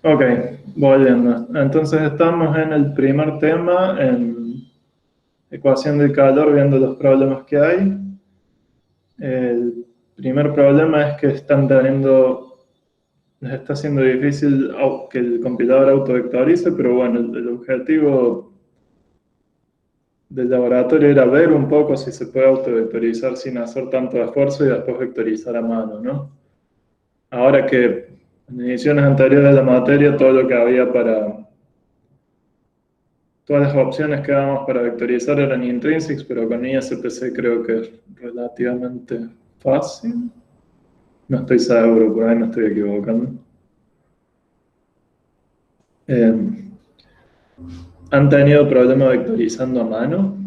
Ok, volviendo. Entonces estamos en el primer tema, en ecuación del calor, viendo los problemas que hay. El primer problema es que les está siendo difícil que el compilador autovectorice, pero bueno, el objetivo del laboratorio era ver un poco si se puede autovectorizar sin hacer tanto esfuerzo y después vectorizar a mano, ¿no? Ahora que en ediciones anteriores de la materia, todo lo que había todas las opciones que dábamos para vectorizar eran intrinsics, pero con ISPC creo que es relativamente fácil. No estoy seguro, por ahí me estoy equivocando. Eh, ¿Han tenido problemas vectorizando a mano?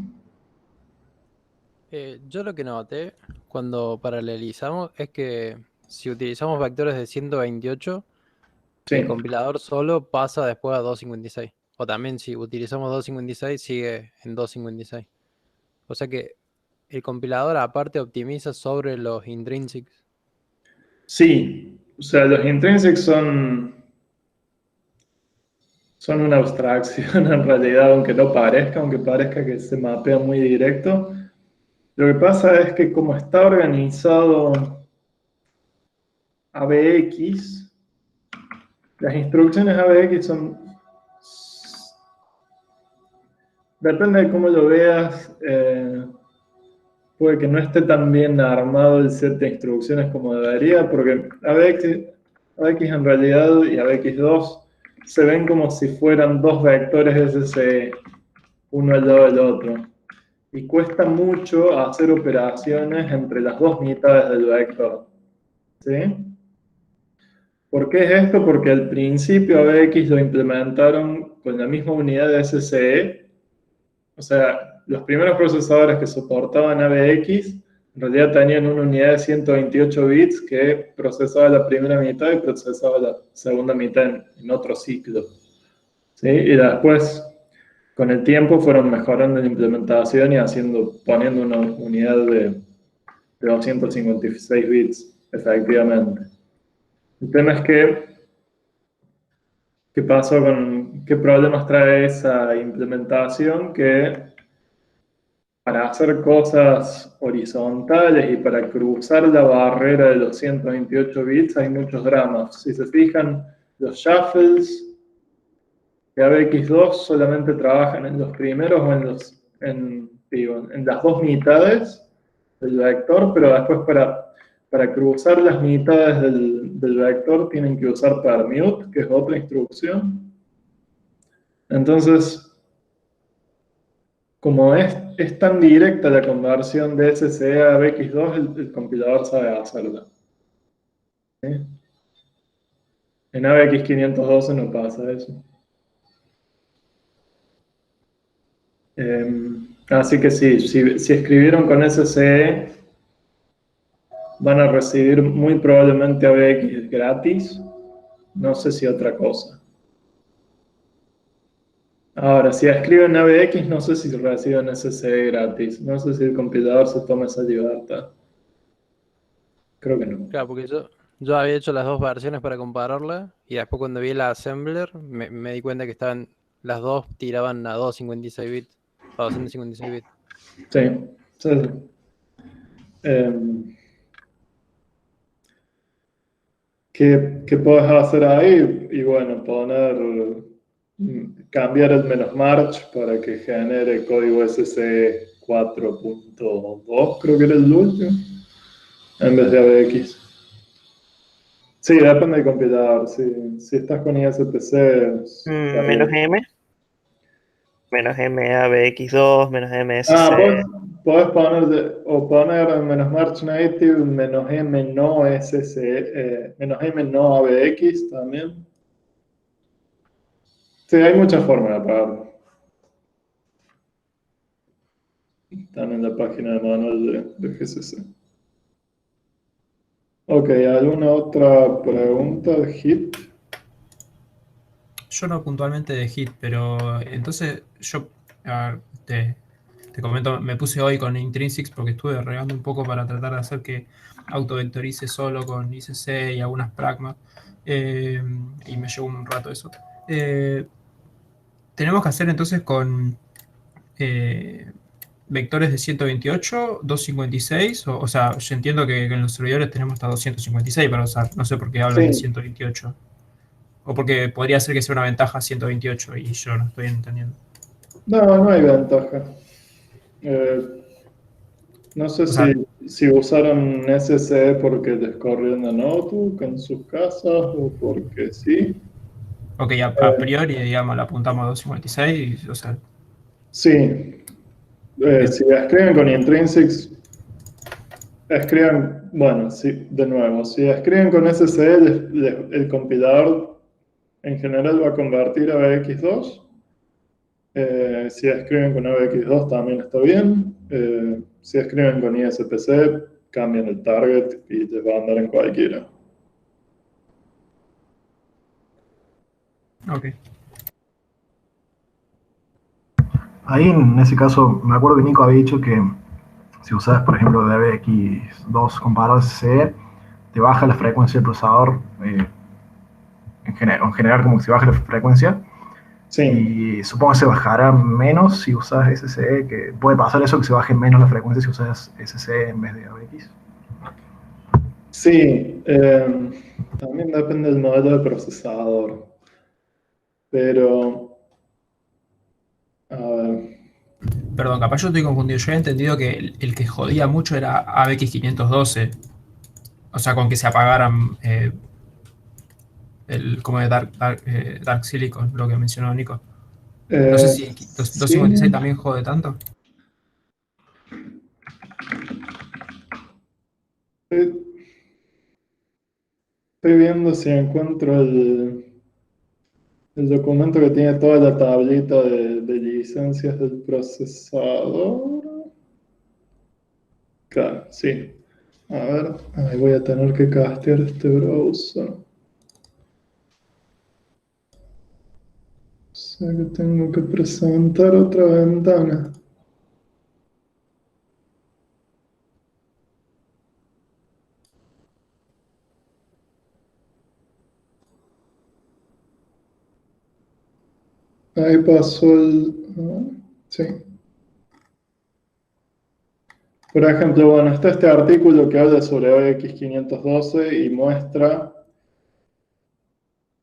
Yo lo que noté cuando paralelizamos es que si utilizamos vectores de 128, el Sí, compilador solo pasa después a 256. O también si utilizamos 256, sigue en 256. O sea que el compilador aparte optimiza sobre los intrinsics. sí. O sea, los intrinsics son una abstracción en realidad, aunque parezca que se mapea muy directo. Lo que pasa es que como está organizado ABX, las instrucciones ABX depende de cómo lo veas, puede que no esté tan bien armado el set de instrucciones como debería, porque ABX en realidad y ABX2 se ven como si fueran dos vectores SSE, uno al lado del otro. Y cuesta mucho hacer operaciones entre las dos mitades del vector. ¿Sí? ¿Por qué es esto? Porque al principio ABX lo implementaron con la misma unidad de SSE. O sea, los primeros procesadores que soportaban ABX en realidad tenían una unidad de 128 bits que procesaba la primera mitad y procesaba la segunda mitad en otro ciclo. ¿Sí? Y después, con el tiempo, fueron mejorando la implementación y poniendo una unidad de 256 bits, efectivamente. El tema es que qué problemas trae esa implementación que para hacer cosas horizontales y para cruzar la barrera de los 128 bits hay muchos dramas. Si se fijan, los shuffles de ABX2 solamente trabajan en los primeros o en las dos mitades del vector, pero después para cruzar las mitades del vector tienen que usar permute, que es otra instrucción. Entonces, como es tan directa la conversión de SSE a BX2, el compilador sabe hacerla. ¿Sí? En ABX512 no pasa eso. Así que sí, si escribieron con SSE, van a recibir muy probablemente ABX gratis. No sé si otra cosa. Ahora, si escriben ABX, no sé si reciben SSE gratis. No sé si el compilador se toma esa libertad. Creo que no. Claro, porque yo había hecho las dos versiones para compararla y después cuando vi la assembler me di cuenta que estaban, las dos tiraban a 256 bits, a 256 bits. Sí, sí, sí. Em, ¿qué puedes hacer ahí? Y bueno, cambiar el menos march para que genere código SC 4.2, creo que era el último, en vez de ABX. Sí, depende del compilador. Si estás con ISPC, está Menos bien. M, menos M ABX2, menos M Ah, SC. podés poner menos March Native, menos M no SC, menos M no ABX también. Sí, hay muchas formas de apagarlo. Están en la página de manual de GCC. Ok, ¿alguna otra pregunta de HIP? Yo no puntualmente de Hit, pero entonces yo a ver, te comento, me puse hoy con Intrinsics porque estuve regando un poco para tratar de hacer que autovectorice solo con ICC y algunas pragmas. Y me llevó un rato eso. Tenemos que hacer entonces con vectores de 128, 256, o sea, yo entiendo que en los servidores tenemos hasta 256 para usar, no sé por qué hablan de Sí. 128. O porque podría ser que sea una ventaja 128 y yo no estoy entendiendo. No hay ventaja. No sé O sea, si usaron SSE porque les corrió una notebook en sus casas o porque sí. ok, a priori, digamos, le apuntamos a 256, o sea, Sí. bien. Si escriben con Intrinsics, escriban, bueno, sí, de nuevo, si escriben con SSE, el compilador en general va a convertir a BX2. Si escriben con ABX2 también está bien. Si escriben con ISPC, cambian el target y les va a andar en cualquiera. Ok. Ahí en ese caso, me acuerdo que Nico había dicho que si usas, por ejemplo, DBX2 comparado a SSE, te baja la frecuencia del procesador, en general como que se baja la frecuencia, Sí, y supongo que se bajará menos si usas SSE, que puede pasar eso, que se baje menos la frecuencia si usas SSE en vez de ABX. sí. También depende del modelo de procesador. Pero, a ver. Perdón, capaz yo estoy confundido. Yo había entendido que el que jodía mucho era ABX 512. O sea, con que se apagaran como de Dark Silicon, lo que mencionó Nico. No sé si Sí, 256 también jode tanto. estoy viendo si encuentro el documento que tiene toda la tablita de licencias del procesador. Claro, sí. A ver, ahí voy a tener que castear este browser. O sea que tengo que presentar otra ventana. Ahí pasó sí. Por ejemplo, bueno, está este artículo que habla sobre ABX512 y muestra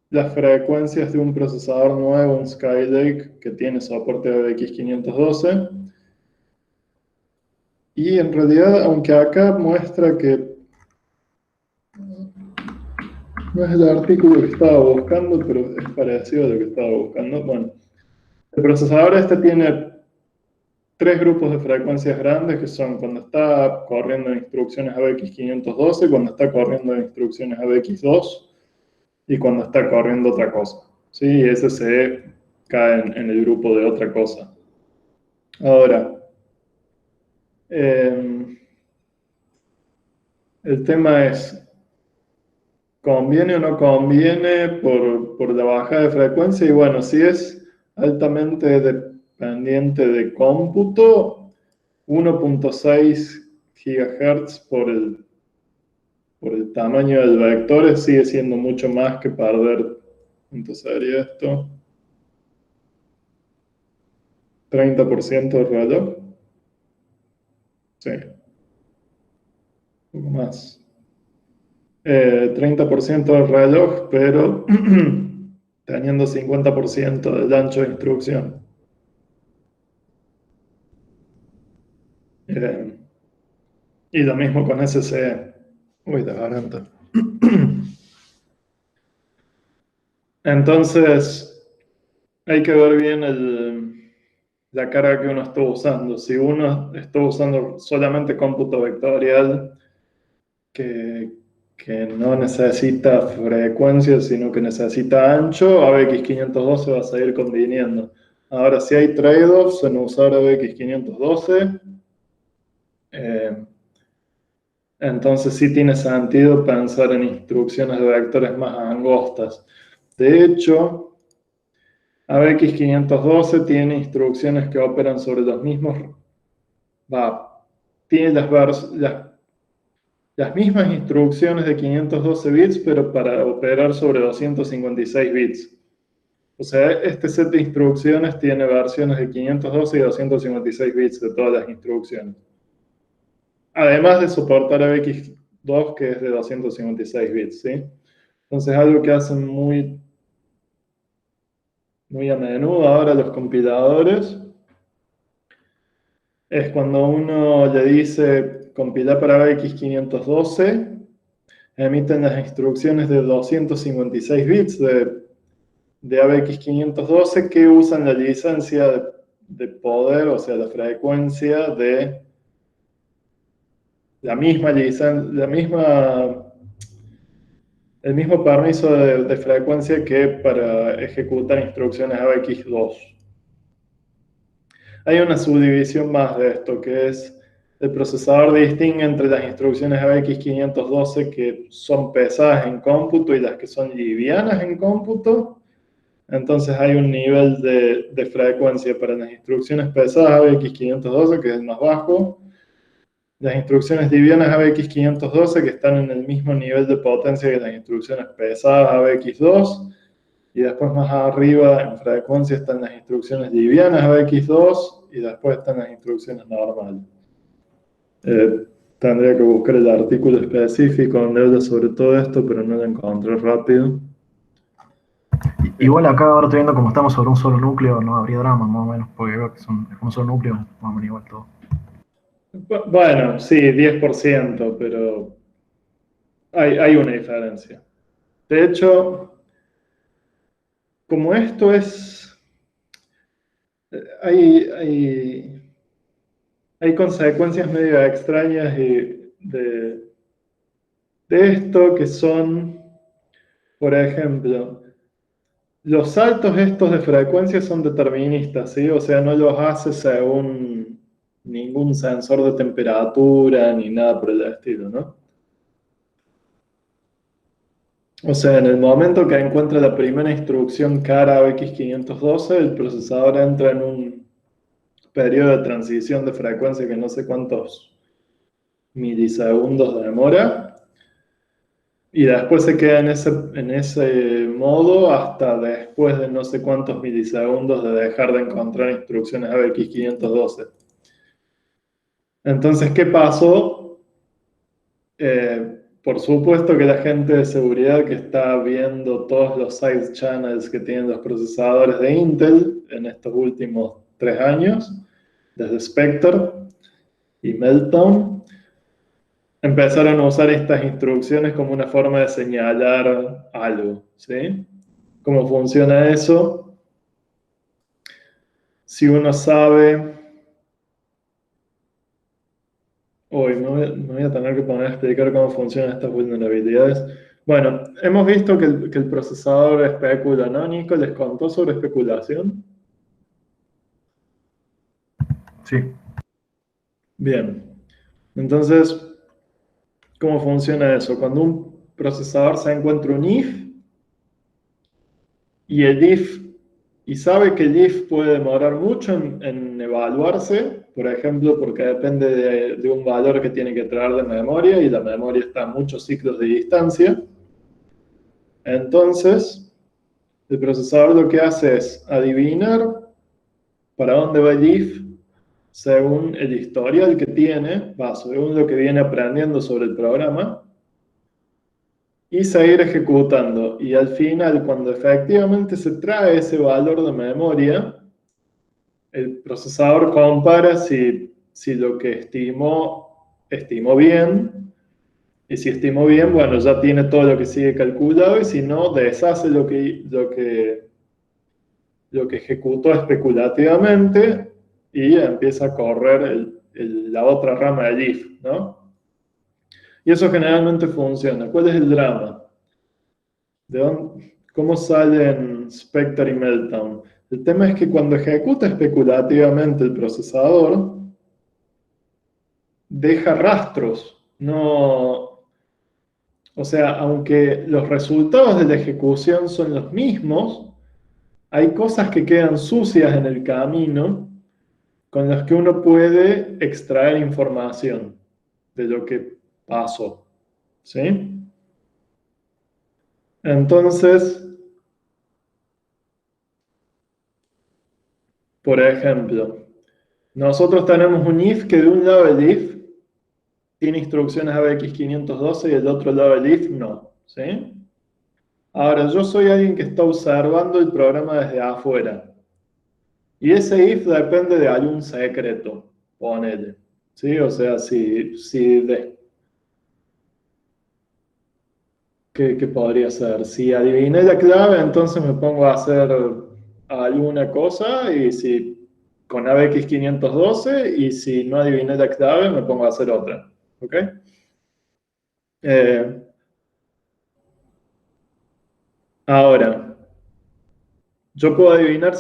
las frecuencias de un procesador nuevo, un Skylake, que tiene soporte a ABX512. Y en realidad, aunque acá muestra que no es el artículo que estaba buscando, pero es parecido a lo que estaba buscando. Bueno, el procesador este tiene tres grupos de frecuencias grandes, que son cuando está corriendo instrucciones ABX512, cuando está corriendo instrucciones ABX2 y cuando está corriendo otra cosa. ¿Sí? Y ese se cae en el grupo de otra cosa. Ahora, el tema es, ¿conviene o no conviene por la bajada de frecuencia? Y bueno, si es altamente dependiente de cómputo, 1.6 GHz por el tamaño del vector sigue siendo mucho más que perder. Entonces sería esto. 30% del reloj. Sí, un poco más. 30% del reloj, pero teniendo 50% del ancho de instrucción. Y lo mismo con SSE. Uy, la garganta. Entonces, hay que ver bien la carga que uno está usando. Si uno está usando solamente cómputo vectorial, que no necesita frecuencia, sino que necesita ancho, ABX512 va a seguir conviniendo. Ahora, si hay trade-offs en usar ABX512, entonces sí tiene sentido pensar en instrucciones de vectores más angostas. De hecho, ABX512 tiene instrucciones que operan sobre los mismos tiene las mismas instrucciones de 512 bits, pero para operar sobre 256 bits. O sea, este set de instrucciones tiene versiones de 512 y 256 bits de todas las instrucciones. Además de soportar ABX2, que es de 256 bits, ¿sí? Entonces, algo que hacen muy a menudo ahora los compiladores es cuando uno le dice compilar para ABX512, emiten las instrucciones de 256 bits de ABX512 que usan la licencia de poder, o sea, la frecuencia de el mismo permiso de frecuencia que para ejecutar instrucciones ABX2. Hay una subdivisión más de esto, que es el procesador distingue entre las instrucciones ABX512 que son pesadas en cómputo y las que son livianas en cómputo. Entonces hay un nivel de frecuencia para las instrucciones pesadas ABX512, que es el más bajo. Las instrucciones livianas ABX512, que están en el mismo nivel de potencia que las instrucciones pesadas ABX2. Y después más arriba en frecuencia están las instrucciones livianas ABX2 y después están las instrucciones normales. Tendría que buscar el artículo específico donde habla sobre todo esto, pero no lo encontré rápido. Igual acá ahora estoy viendo como estamos sobre un solo núcleo, no habría drama más o menos, porque veo que es un solo núcleo, más o menos igual todo. Bueno, sí, 10%, pero hay una diferencia. De hecho, como esto es... Hay consecuencias medio extrañas de esto, que son, por ejemplo, los saltos estos de frecuencia son deterministas, ¿sí? O sea, no los hace según ningún sensor de temperatura ni nada por el estilo, ¿no? O sea, en el momento que encuentra la primera instrucción cara ABX512, el procesador entra en un periodo de transición de frecuencia que no sé cuántos milisegundos demora, y después se queda en ese modo hasta después de no sé cuántos milisegundos de dejar de encontrar instrucciones ABX512. Entonces, ¿qué pasó? Por supuesto que la gente de seguridad que está viendo todos los side channels que tienen los procesadores de Intel en estos últimos 3 años, desde Spectre y Meltdown, empezaron a usar estas instrucciones como una forma de señalar algo, ¿sí? ¿Cómo funciona eso? Si uno sabe... Hoy me voy a tener que poner a explicar cómo funcionan estas vulnerabilidades. Bueno, hemos visto que el procesador especula, ¿no, Nico? ¿Les contó sobre especulación? Sí. Bien. Entonces, ¿cómo funciona eso? Cuando un procesador se encuentra un if, y sabe que el if puede demorar mucho en evaluarse, por ejemplo, porque depende de un valor que tiene que traer de memoria, y la memoria está a muchos ciclos de distancia. Entonces, el procesador lo que hace es adivinar para dónde va el if según el historial que tiene, según lo que viene aprendiendo sobre el programa, y seguir ejecutando. Y al final, cuando efectivamente se trae ese valor de memoria, el procesador compara si lo que estimó bien, y si estimó bien, bueno, ya tiene todo lo que sigue calculado, y si no, deshace lo que ejecutó especulativamente y empieza a correr la otra rama del if, ¿no? Y eso generalmente funciona. ¿Cuál es el drama? ¿Cómo salen Spectre y Meltdown? El tema es que cuando ejecuta especulativamente el procesador, deja rastros. O sea, aunque los resultados de la ejecución son los mismos, hay cosas que quedan sucias en el camino con los que uno puede extraer información de lo que pasó, ¿sí? Entonces, por ejemplo, nosotros tenemos un if que de un lado el if tiene instrucciones ABX512 y del otro lado el if no, ¿sí? Ahora, yo soy alguien que está observando el programa desde afuera. Y ese if depende de algún secreto, ponele. ¿Sí? O sea, ¿qué podría ser? Si adiviné la clave, entonces me pongo a hacer alguna cosa, y si con ABX512, y si no adiviné la clave, me pongo a hacer otra. ¿Ok? Ahora, yo puedo adivinar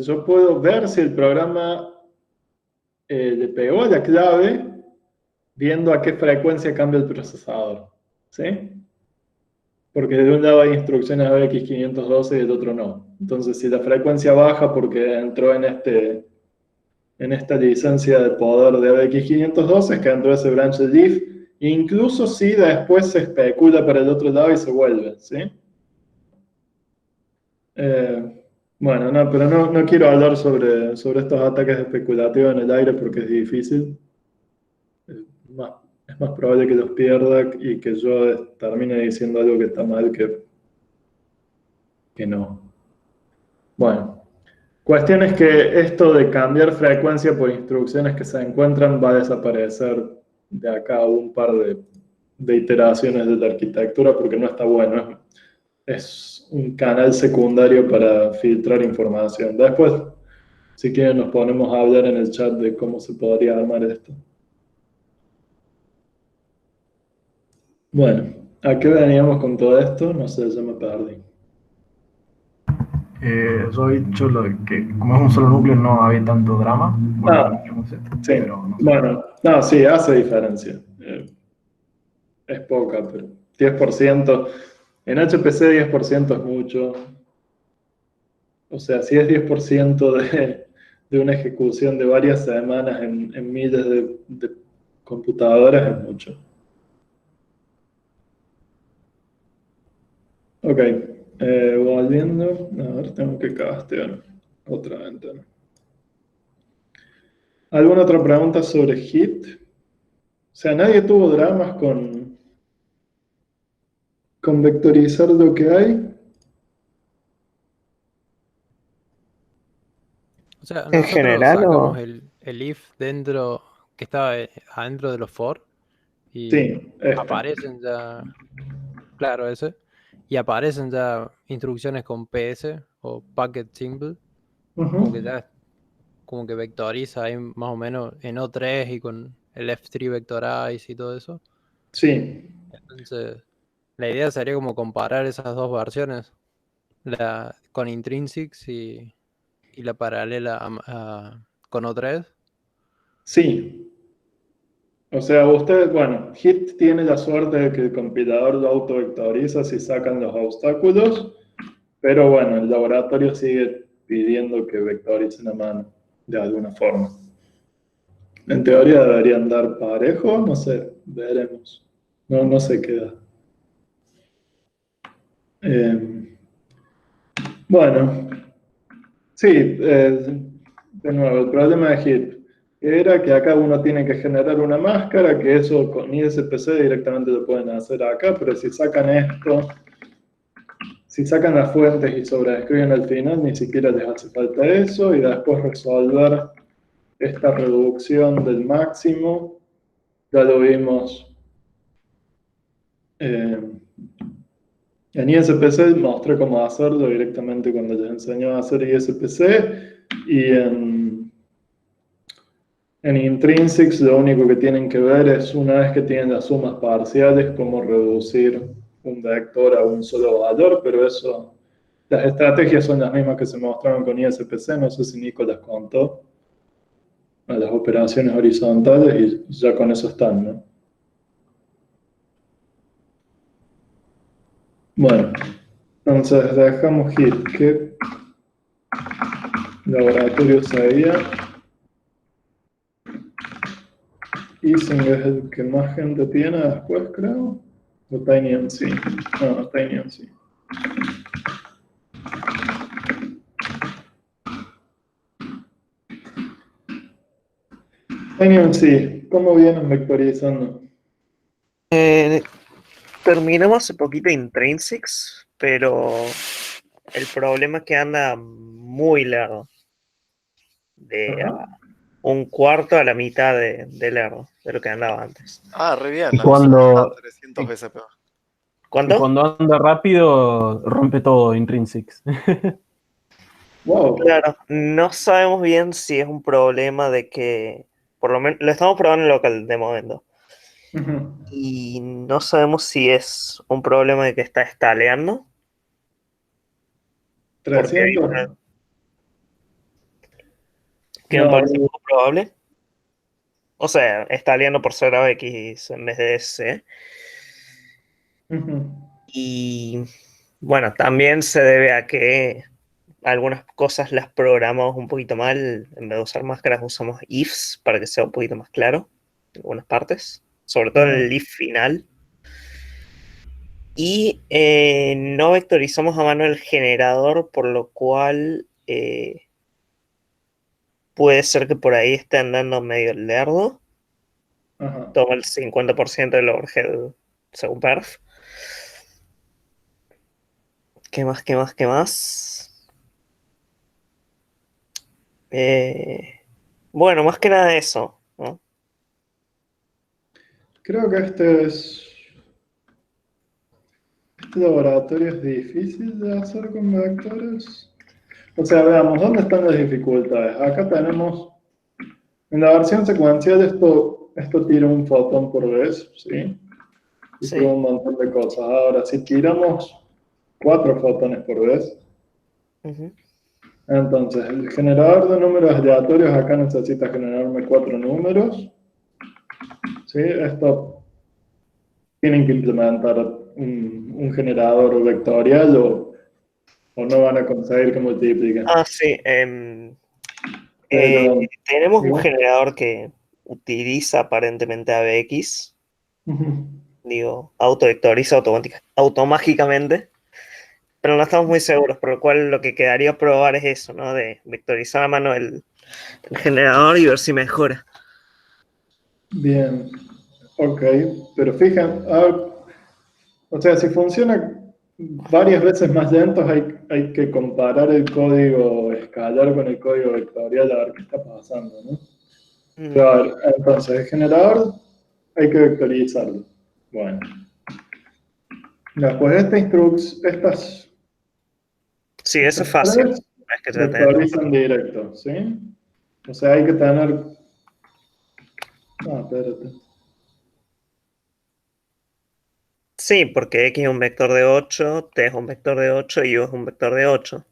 yo puedo ver si el programa le pegó la clave viendo a qué frecuencia cambia el procesador. ¿Sí? Porque de un lado hay instrucciones ABX512 y del otro no. Entonces, si la frecuencia baja porque entró en esta licencia de poder de ABX512, es que entró ese branch de if, incluso si después se especula para el otro lado y se vuelve, ¿sí? Bueno, no, pero no quiero hablar sobre estos ataques especulativos en el aire porque es difícil. Es más probable que los pierda y que yo termine diciendo algo que está mal que no. Bueno, cuestión es que esto de cambiar frecuencia por instrucciones que se encuentran va a desaparecer de acá a un par de iteraciones de la arquitectura porque no está bueno. Es un canal secundario para filtrar información. Después, si quieren, nos ponemos a hablar en el chat de cómo se podría armar esto. Bueno, ¿a qué veníamos con todo esto? No sé, ya me perdí. Yo he dicho lo de que como es un solo núcleo no había tanto drama. Bueno, yo no sé, Sí, pero no sé. bueno, no, sí, hace diferencia. Es poca, pero 10%. En HPC 10% es mucho. O sea, si es 10% de una ejecución de varias semanas en miles de computadoras, es mucho. Ok, volviendo. A ver, tengo que castear otra ventana. ¿Alguna otra pregunta sobre HIT? O sea, nadie tuvo dramas con vectorizar lo que hay. O sea, En nosotros general, sacamos o el if dentro, que estaba adentro de los for, y Sí, aparecen ya, claro, ese, y aparecen ya instrucciones con PS o packet symbol, como que ya como que vectoriza ahí más o menos en O3 y con el F3 vectorize y todo eso. Sí, Entonces, la idea sería como comparar esas dos versiones, la con intrinsics y la paralela con O3. sí. O sea, ustedes, bueno, HIT tiene la suerte de que el compilador lo autovectoriza si sacan los obstáculos, pero bueno, el laboratorio sigue pidiendo que vectoricen a mano, de alguna forma. En teoría deberían dar parejo, no sé, veremos. No sé qué da. Bueno, sí, de nuevo, el problema de HIT era que acá uno tiene que generar una máscara, que eso con ISPC directamente lo pueden hacer acá, pero si sacan esto, si sacan las fuentes y sobreescriben al final, ni siquiera les hace falta eso, y después resolver esta reducción del máximo, ya lo vimos en ISPC, mostré cómo hacerlo directamente cuando les enseñó a hacer ISPC, y en Intrinsics lo único que tienen que ver es, una vez que tienen las sumas parciales, cómo reducir un vector a un solo valor, pero eso, las estrategias son las mismas que se mostraron con ISPC, no sé si Nico las contó, a las operaciones horizontales, y ya con eso están, ¿no? Bueno, entonces dejamos HIT. ¿Qué laboratorio sería? Ising es el que más gente tiene después, creo. O TinyMC. No, TinyMC. TinyMC, ¿cómo vienen vectorizando? Terminamos hace poquito Intrinsics, pero el problema es que anda muy largo. De un cuarto a la mitad de largo de lo que andaba antes. Ah, re bien. Y a mí se me cuando, da 300 veces peor. y ¿Cuánto? cuando anda rápido, rompe todo Intrinsics. Wow. Claro, no sabemos bien si es un problema de que, por lo menos, lo estamos probando en local de momento. Y no sabemos si es un problema de que está estaleando. Porque hay 300. una que me No, parece poco probable. O sea, estaleando por ser AX en vez de S. Y bueno, también se debe a que algunas cosas las programamos un poquito mal. En vez de usar máscaras, usamos ifs para que sea un poquito más claro en algunas partes, sobre todo en el if final. Y no vectorizamos a mano el generador, por lo cual puede ser que por ahí esté andando medio lerdo. Toma el 50% del overhead según perf. ¿Qué más? Bueno, más que nada eso, ¿no? Creo que este laboratorio es difícil de hacer con vectores. O sea, veamos, ¿dónde están las dificultades? Acá tenemos, en la versión secuencial esto tira un fotón por vez, ¿sí? Y Sí. prueba un montón de cosas. Ahora, si tiramos 4 fotones por vez, entonces el generador de números aleatorios acá necesita generarme 4 números. ¿Sí? Esto tienen que implementar un generador vectorial o no van a conseguir que multipliquen. Ah, sí. Tenemos un generador que utiliza aparentemente ABX. Digo, autovectoriza automágicamente. Pero no estamos muy seguros, por lo cual lo que quedaría probar es eso, ¿no? De vectorizar a mano el generador y ver si mejora. Bien, ok, pero fijan, o sea, si funciona varias veces más lentos, hay que comparar el código escalar con el código vectorial a ver qué está pasando, ¿no? Pero, a ver, entonces, el generador hay que vectorizarlo. Bueno. Después estas... Sí, eso es fácil. Es que vectorizan directo, ¿sí? O sea, hay que tener... Ah, espérate. Sí, porque X es un vector de 8, T es un vector de 8 y U es un vector de 8.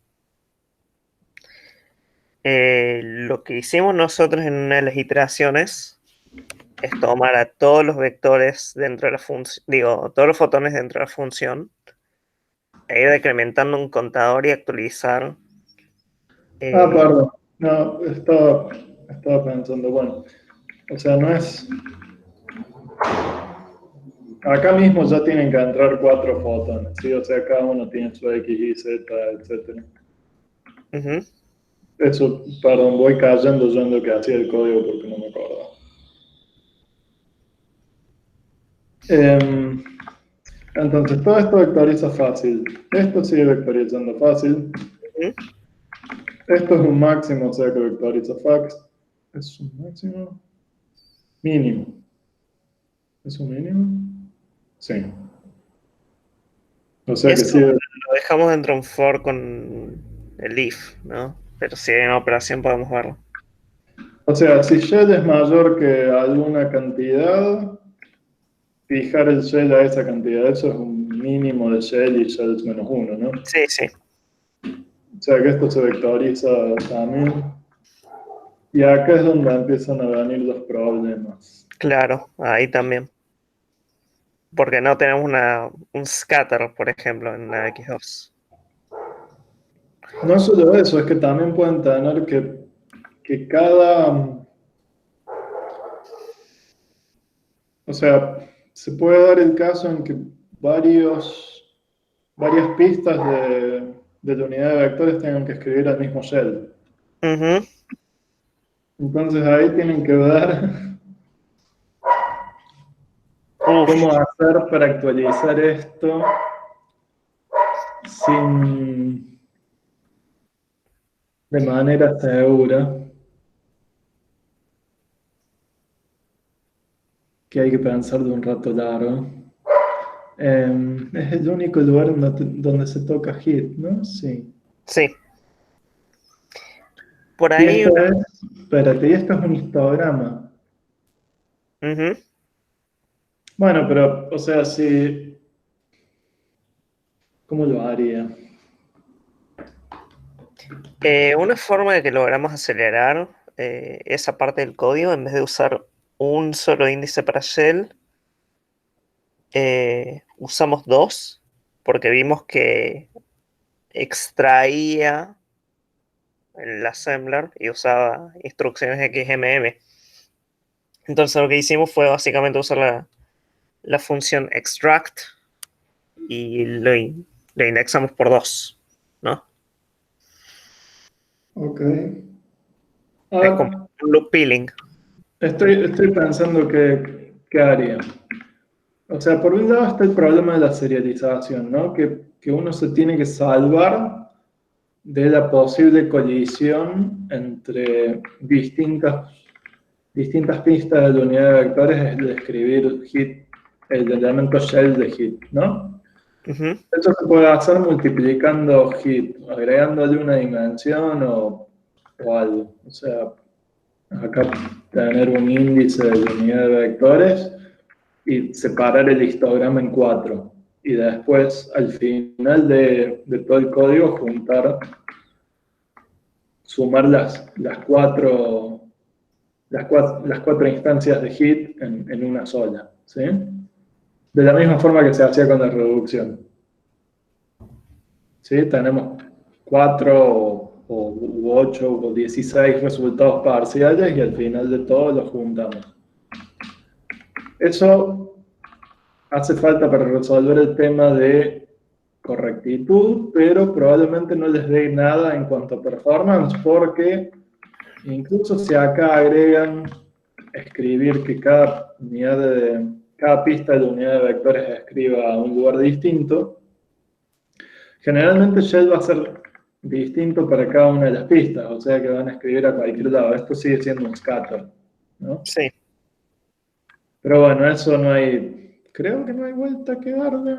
Lo que hicimos nosotros en una de las iteraciones es tomar a todos los vectores dentro de la función, todos los fotones dentro de la función, e ir decrementando un contador y actualizar. Perdón. No, estaba pensando, bueno, o sea, no es... Acá mismo ya tienen que entrar 4 fotones, ¿sí? O sea, cada uno tiene su X, Y, Z, etc. Eso, perdón, voy cayendo yo en lo que hacía el código porque no me acordaba. Entonces, todo esto vectoriza fácil. Esto sigue vectorizando fácil. Esto es un máximo, o sea que vectoriza fax. ¿Es un máximo? Mínimo. ¿Es un mínimo? Sí. O sea que eso sí. lo dejamos dentro de un for con el if, ¿no? Pero si hay una operación podemos verlo. O sea, si shell es mayor que alguna cantidad, fijar el shell a esa cantidad, eso es un mínimo de shell y shell es menos 1, ¿no? Sí, sí. O sea que esto se vectoriza también. Y acá es donde empiezan a venir los problemas. Claro, ahí también. Porque no tenemos un scatter, por ejemplo, en la X2. No solo eso, es que también pueden tener que cada... o sea, se puede dar el caso en que varias pistas de la unidad de vectores tengan que escribir al mismo shell. Ujú. Entonces ahí tienen que ver Uf, cómo hacer para actualizar esto sin de manera segura, que hay que pensar de un rato largo. Es el único lugar donde se toca hit, ¿no? Sí. sí. Por Y ahí. esto es, espérate, y esto es un histograma. Ujú. Bueno, pero, o sea, si, ¿cómo lo haría? Una forma de que logramos acelerar esa parte del código, en vez de usar un solo índice para shell, usamos dos, porque vimos que extraía el assembler y usaba instrucciones XMM. Entonces lo que hicimos fue básicamente usar la función extract y lo indexamos por 2, ¿no? Ok. Es como Ah, un loop peeling. estoy pensando qué haría. O sea, por un lado está el problema de la serialización, ¿no? Que uno se tiene que salvar de la posible colisión entre distintas pistas de la unidad de vectores, es de escribir hit, el elemento shell de hit, ¿no? Ujú. Eso se puede hacer multiplicando hit, agregándole una dimensión o algo. O sea, acá tener un índice de la unidad de vectores y separar el histograma en 4. Y después, al final de todo el código, sumar las cuatro instancias de hit en una sola. ¿Sí? De la misma forma que se hacía con la reducción. ¿Sí? Tenemos 4 u 8 o 16 resultados parciales y al final de todo los juntamos. Eso hace falta para resolver el tema de correctitud, pero probablemente no les dé nada en cuanto a performance, porque incluso si acá agregan escribir que cada pista de la unidad de vectores escriba a un lugar distinto, generalmente Shell va a ser distinto para cada una de las pistas, o sea que van a escribir a cualquier lado. Esto sigue siendo un scatter, ¿no? Sí. Pero bueno, eso no hay, creo que no hay vuelta que darle.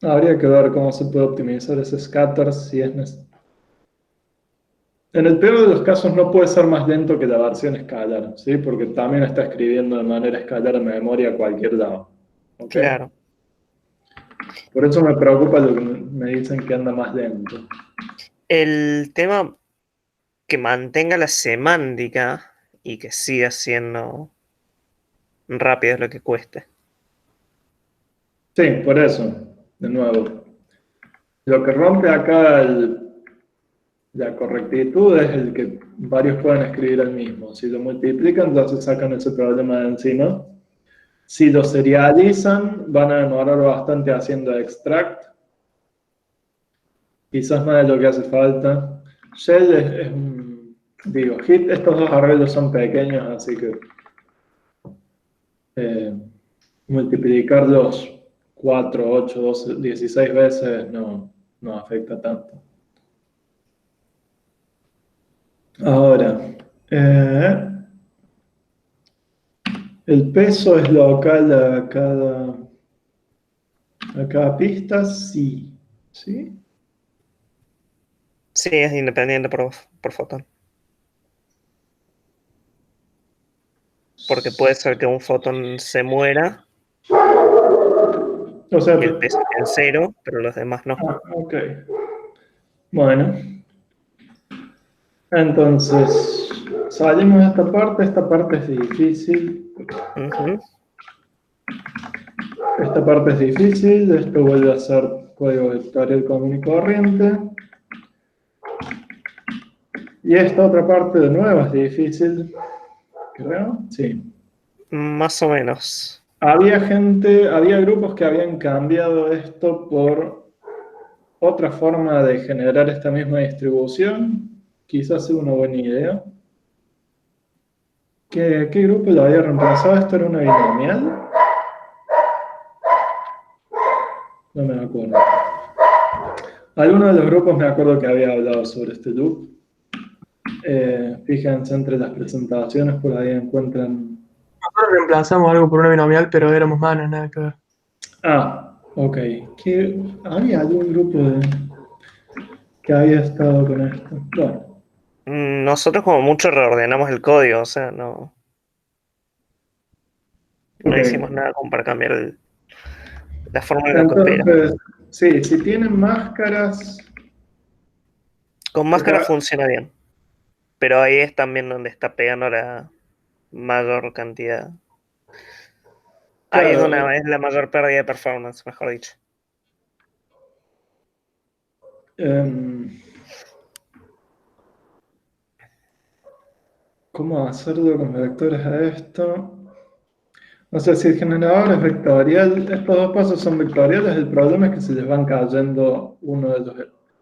Habría que ver cómo se puede optimizar ese scatter si es necesario. En el peor de los casos no puede ser más lento que la versión escalar, ¿sí? Porque también está escribiendo de manera escalar en memoria a cualquier lado. ¿Ok? Claro. Por eso me preocupa lo que me dicen que anda más lento. El tema que mantenga la semántica y que siga siendo rápido es lo que cueste. Sí, por eso, de nuevo. Lo que rompe acá la correctitud es el que varios pueden escribir el mismo. Si lo multiplican, entonces sacan ese problema de encima. Si lo serializan, van a demorar bastante haciendo extract. Quizás más de lo que hace falta. Shell es un... Digo, hit, estos dos arreglos son pequeños, así que multiplicarlos 4, 8, 12, 16 veces no afecta tanto. Ahora, el peso es local a cada pista, sí. ¿Sí? Sí, es independiente por fotón. Porque puede ser que un fotón se muera O sea, y el peso esté en 0, pero los demás no. ok. Bueno, entonces, salimos de esta parte es difícil. Ujú. Esta parte es difícil, esto vuelve a ser código vectorial común y corriente. Y esta otra parte de nuevo es difícil, creo. Sí. Más o menos. Había grupos que habían cambiado esto por otra forma de generar esta misma distribución. Quizás sea una buena idea. ¿Qué grupo lo había reemplazado? ¿Esto era una binomial? No me acuerdo. Alguno de los grupos me acuerdo que había hablado sobre este loop. Fíjense entre las presentaciones, por ahí encuentran... Nosotros reemplazamos algo por una binomial, pero éramos manos, nada que ver. Ah, ok. ¿Había algún grupo que había estado con esto? Bueno. Nosotros como mucho reordenamos el código, o sea, no Ok. hicimos nada como para cambiar la forma en la que opera. Entonces, sí, si tienen máscaras... Con máscara Acá- funciona bien, pero ahí es también donde está pegando la mayor cantidad. Ahí es Claro, donde es la mayor pérdida de performance, mejor dicho. ¿Cómo hacerlo con vectores a esto? No sé si el generador es vectorial, estos dos pasos son vectoriales, el problema es que se les van cayendo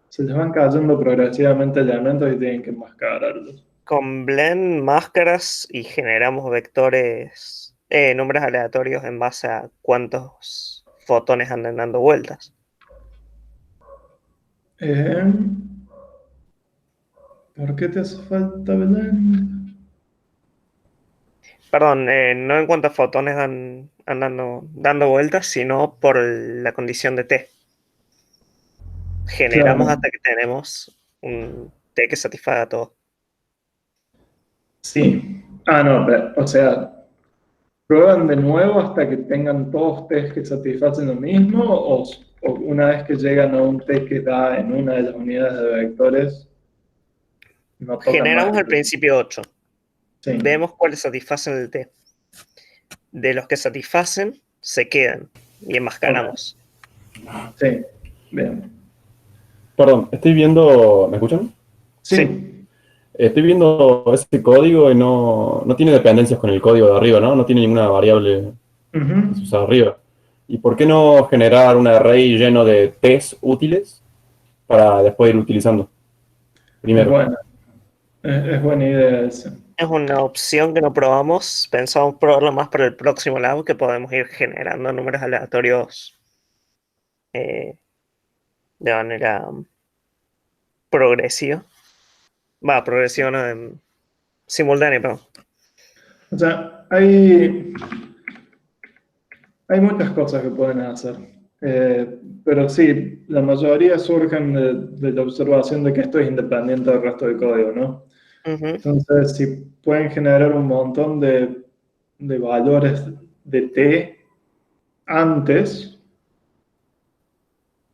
se les van cayendo progresivamente elementos y tienen que enmascararlos. Con Blend, máscaras y generamos vectores, números aleatorios en base a cuántos fotones andan dando vueltas. ¿Por qué te hace falta Blend? Perdón, no en cuántos fotones andan dando vueltas, sino por la condición de T. Generamos Claro, hasta que tenemos un T que satisfaga todo. sí. Ah, no, o sea, ¿prueban de nuevo hasta que tengan todos test que satisfacen lo mismo? ¿O una vez que llegan a un test que da en una de las unidades de vectores, no tocan más Generamos al el loop? principio 8. Sí, Vemos cuáles satisfacen el T. De los que satisfacen, se quedan y enmascaramos. sí, bien. Perdón, estoy viendo. ¿Me escuchan? Sí, Estoy viendo ese código y no tiene dependencias con el código de arriba, ¿no? No tiene ninguna variable que se ujú. usa arriba. ¿Y por qué no generar un array lleno de T's útiles para después ir utilizando Es primero? buena, es buena idea esa. Es una opción que no probamos. Pensamos probarlo más para el próximo lab, que podemos ir generando números aleatorios eh, de manera progresiva. Progresiva, no, simultánea, perdón. O sea, hay muchas cosas que pueden hacer. Pero sí, la mayoría surgen de la observación de que esto es independiente del resto del código, ¿no? Ujú. Entonces, si pueden generar un montón de valores de t antes,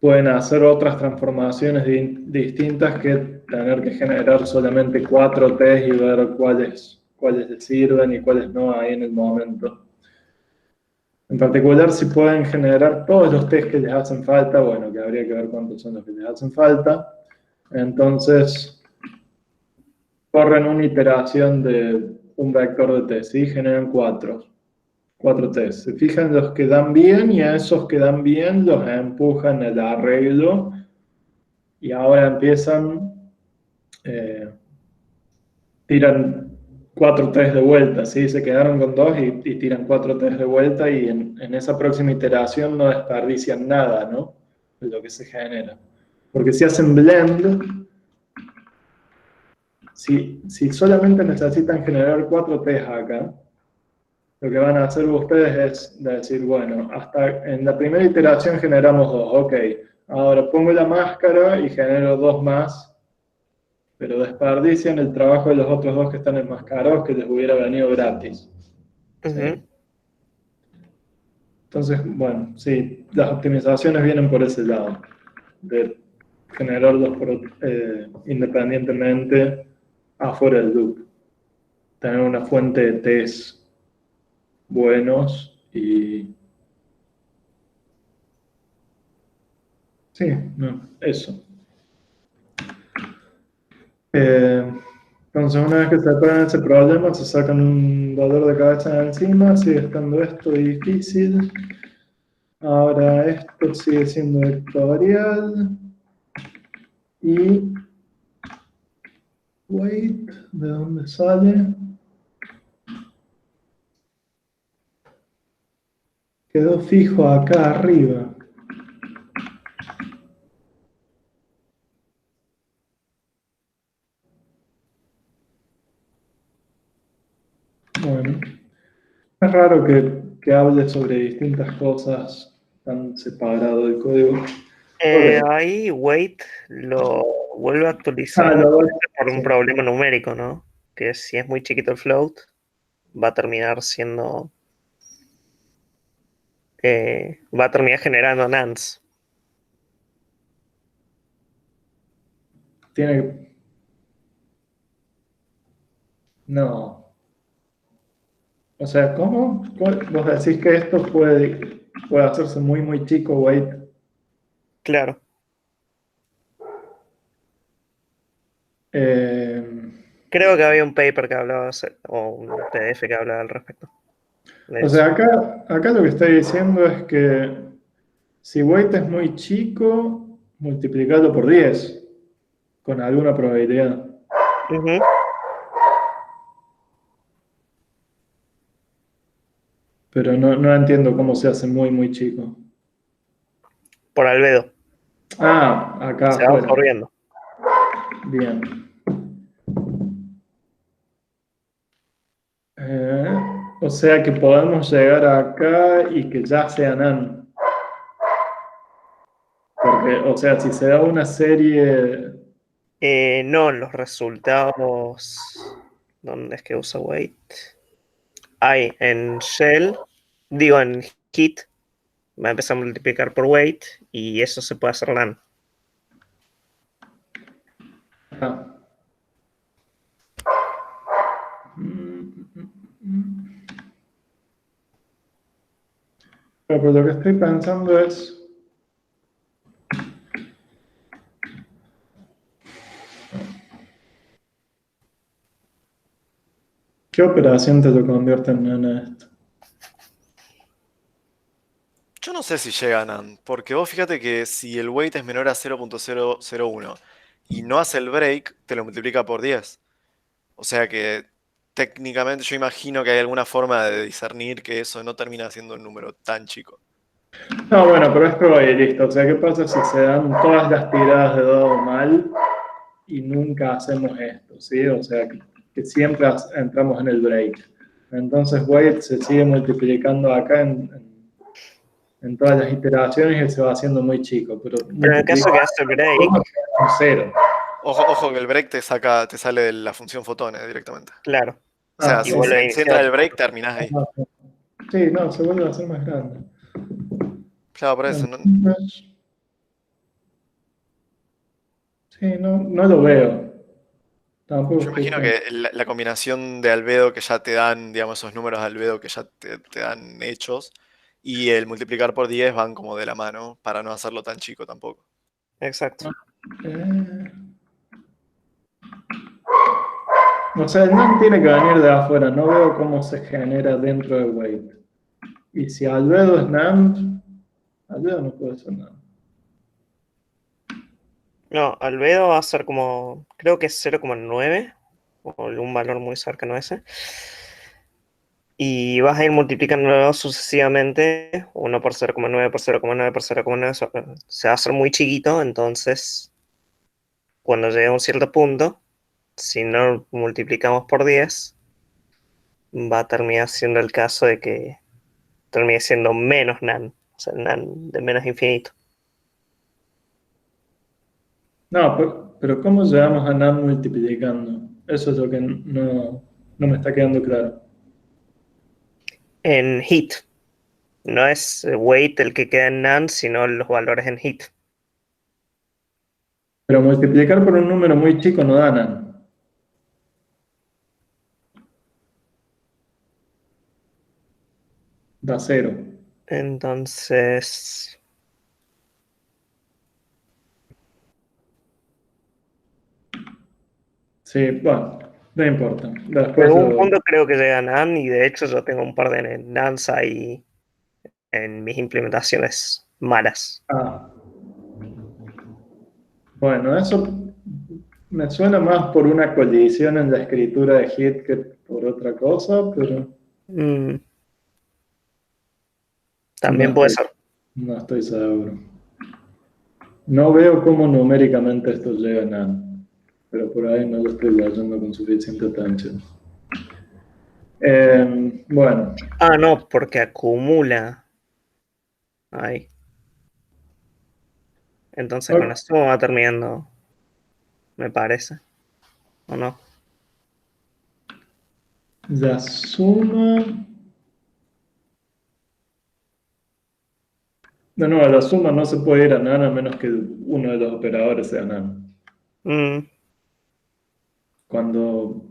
pueden hacer otras transformaciones distintas que tener que generar solamente 4 t's y ver cuáles les sirven y cuáles no ahí en el momento. En particular, si pueden generar todos los test que les hacen falta, bueno, que habría que ver cuántos son los que les hacen falta. Entonces, corren una iteración de un vector de test, ¿sí? Generan 4 tests. Se fijan los que dan bien y a esos que dan bien los empujan al arreglo y ahora tiran 4 tests de vuelta, ¿sí? Se quedaron con 2 y tiran 4 tests de vuelta y en esa próxima iteración no desperdician nada, ¿no? De lo que se genera. Porque si hacen blend, si solamente necesitan generar 4 tests acá, lo que van a hacer ustedes es decir, bueno, hasta en la primera iteración generamos 2, ok, ahora pongo la máscara y genero 2 más, pero desperdician el trabajo de los otros 2 que están enmascarados que les hubiera venido gratis. ¿Sí? Ujú. Entonces, bueno, sí, las optimizaciones vienen por ese lado, de generarlos independientemente afuera del loop. Tener una fuente de test buenos y... Sí, no, eso. Entonces, una vez que se ponen ese problema, se sacan un dolor de cabeza de encima, sigue estando esto difícil. Ahora esto sigue siendo vectorial. Y weight, ¿de dónde sale? Quedó fijo acá arriba. Bueno, es raro que hable sobre distintas cosas tan separado del código. Ahí Wait lo vuelve a actualizar por un Sí. problema numérico, ¿no? Que si es muy chiquito el float, va a terminar siendo. Va a terminar generando nans. Tiene que... No. O sea, ¿cómo? Vos decís que esto puede hacerse muy, muy chico, weight. Claro. Creo que había un paper que hablaba, o un PDF que hablaba al respecto. O sea, acá lo que estoy diciendo es que si weight es muy chico, multiplicarlo por 10 con alguna probabilidad. Ujú. Pero no entiendo cómo se hace muy, muy chico. Por albedo. Ah, acá Se va afuera. corriendo. Bien. O sea que podemos llegar acá y que ya sea nan. Porque, o sea, si se da una serie... No, los resultados. ¿Dónde es que usa wait? Hay en shell, digo en hit, va a empezar a multiplicar por weight y eso se puede hacer LAN. Ah. Pero lo que estoy pensando es... ¿Qué operación te lo convierte en nana esto? Yo no sé si llegan a, porque vos fíjate que si el weight es menor a 0.001 y no hace el break, te lo multiplica por 10. O sea que técnicamente yo imagino que hay alguna forma de discernir que eso no termina siendo un número tan chico. No, bueno, pero es probabilista. O sea, ¿qué pasa si se dan todas las tiradas de dado mal y nunca hacemos esto? ¿Sí? O sea, que siempre entramos en el break. Entonces, weight se sigue multiplicando acá en todas las iteraciones y se va haciendo muy chico. Pero en el caso que hace break, un cero. Ojo que el break te sale de la función fotones directamente. claro. O sea, Y vuelve a si iniciar. entra el break, terminás ahí. Sí, no, se vuelve a hacer más grande. Claro, por eso. Sí, no lo veo. Tampoco Yo imagino que la combinación de albedo que ya te dan, digamos, esos números de albedo que ya te dan hechos, y el multiplicar por 10 van como de la mano para no hacerlo tan chico tampoco. Exacto. O sea, el NAND tiene que venir de afuera. No veo cómo se genera dentro de weight. Y si albedo es NAND, albedo no puede ser NAND. No, albedo va a ser como, creo que es 0,9 o un valor muy cercano a ese. Y vas a ir multiplicándolo sucesivamente, 1 por 0,9 por 0,9 por 0,9, se va a hacer muy chiquito, entonces cuando llegue a un cierto punto, si no lo multiplicamos por 10, va a terminar siendo el caso de que termine siendo menos nan, o sea, nan de menos infinito. No, pero ¿cómo llegamos a NAND multiplicando? Eso es lo que no me está quedando claro. En hit, no es weight el que queda en nan, sino los valores en hit. Pero multiplicar por un número muy chico no da NAND. Da cero. Entonces, Sí, bueno, No importa. En Después algún yo... punto creo que llega NaN y de hecho yo tengo un par de NANs ahí en mis implementaciones malas. Ah, bueno, eso me suena más por una colisión en la escritura de Hit que por otra cosa, pero Mm, no también puede estoy, ser. no estoy seguro. No veo cómo numéricamente esto llega a nada, pero por ahí no lo estoy leyendo con suficiente atención. Bueno, Ah, no, porque acumula. Ahí. Entonces con ok, eso va terminando, me parece. ¿O no? la suma... No, no, a la suma no se puede ir a NaN a menos que uno de los operadores sea NaN. Mm, Cuando,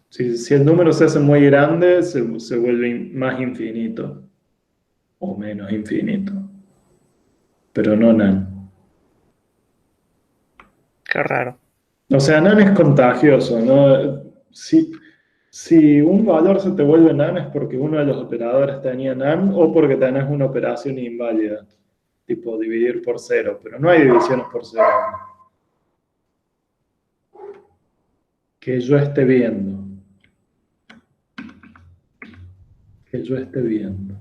si el número se hace muy grande, se vuelve más infinito o menos infinito, pero no NaN. qué raro. O sea, NaN es contagioso, ¿no? Si un valor se te vuelve NaN es porque uno de los operadores tenía NaN o porque tenés una operación inválida, tipo dividir por cero, pero no hay divisiones por cero. Que yo esté viendo. Que yo esté viendo.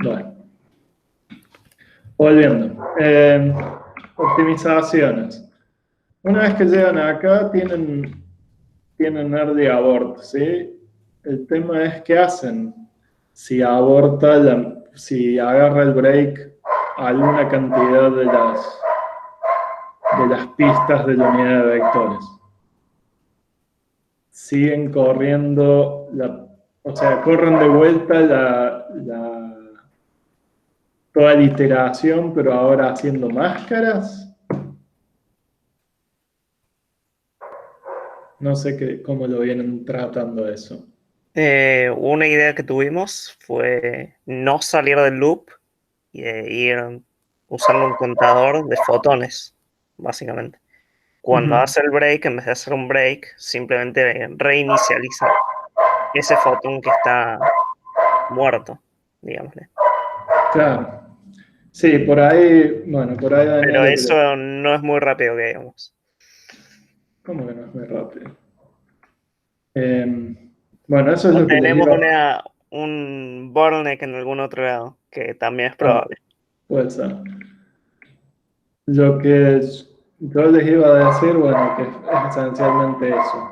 Bueno, volviendo. Optimizaciones. Una vez que llegan acá, tienen early abort, ¿sí? El tema es qué hacen si agarra el break alguna cantidad de las pistas de la unidad de vectores. Siguen corriendo, o sea, corren de vuelta toda la iteración, pero ahora haciendo máscaras. No sé cómo lo vienen tratando eso. Una idea que tuvimos fue no salir del loop y ir usando un contador de fotones, básicamente. Cuando hace el break, en vez de hacer un break, simplemente reinicializa ese fotón que está muerto, digámosle. Claro. Sí, por ahí, bueno, por ahí Daniel Pero lo que eso no es muy rápido, que digamos. ¿Cómo que no es muy rápido? Bueno, eso es O lo que les tenemos iba. un bottleneck en algún otro lado, que también es Ah, probable. puede ser. Lo que yo les iba a decir, bueno, que es esencialmente eso.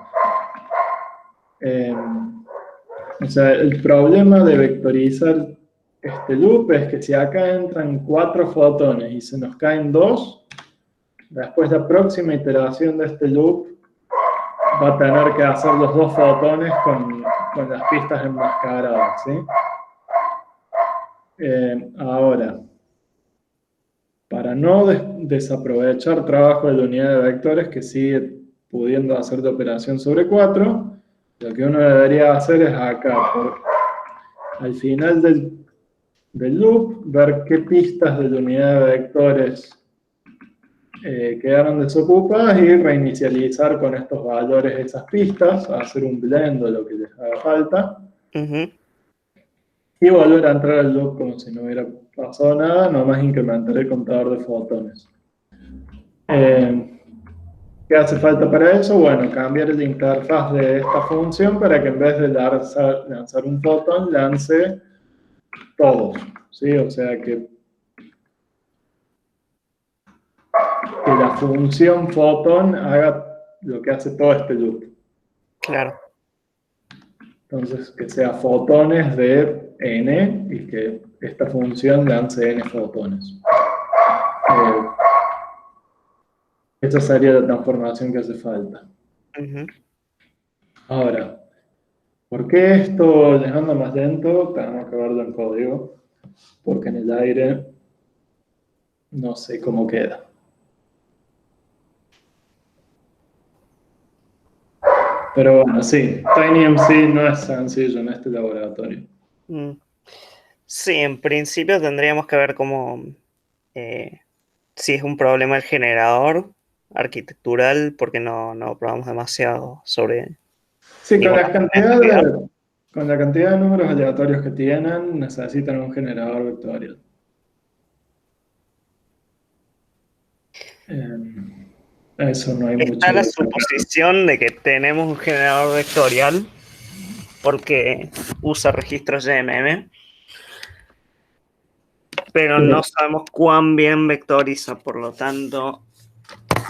O sea, el problema de vectorizar este loop es que si acá entran 4 fotones y se nos caen 2, después la próxima iteración de este loop va a tener que hacer los 2 fotones con las pistas enmascaradas, ¿sí? Ahora, para no desaprovechar trabajo de la unidad de vectores que sigue pudiendo hacer de operación sobre 4, lo que uno debería hacer es acá, al final del loop, ver qué pistas de la unidad de vectores quedaron desocupadas y reinicializar con estos valores esas pistas, hacer un blend o lo que les haga falta, y volver a entrar al loop como si no hubiera pasado nada, nomás incrementar el contador de fotones. ¿Qué hace falta para eso? Bueno, cambiar la interfaz de esta función para que en vez de lanzar un fotón, lance todos, ¿sí? O sea que la función fotón haga lo que hace todo este loop. Claro. Entonces, que sea fotones de n y que esta función lance n fotones. Esa sería la transformación que hace falta. Ahora, ¿por qué esto les anda más lento? Tenemos que verlo en código, porque en el aire no sé cómo queda. Pero bueno, sí, TinyMC no es sencillo en este laboratorio. Sí, en principio tendríamos que ver cómo, si es un problema el generador, arquitectural porque no probamos demasiado sobre... Sí, con ninguna con la cantidad de números aleatorios que tienen, necesitan un generador vectorial. Eso no hay mucho. Está la suposición de que tenemos un generador vectorial porque usa registros YMM, pero no sabemos cuán bien vectoriza, por lo tanto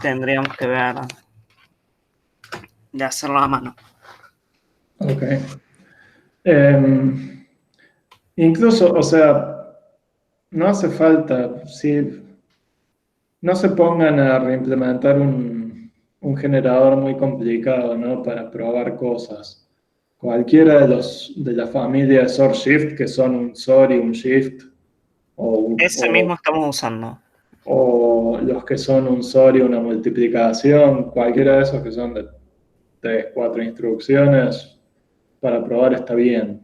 tendríamos que ver de hacerlo a mano. Ok. Incluso, o sea, no hace falta, si no se pongan a reimplementar un generador muy complicado, ¿no? Para probar cosas. Cualquiera de la familia de SOR Shift, que son un SOR y un Shift, Ese mismo estamos usando. o los que son un SOR y una multiplicación, cualquiera de esos que son de 3, 4 instrucciones, para probar está bien.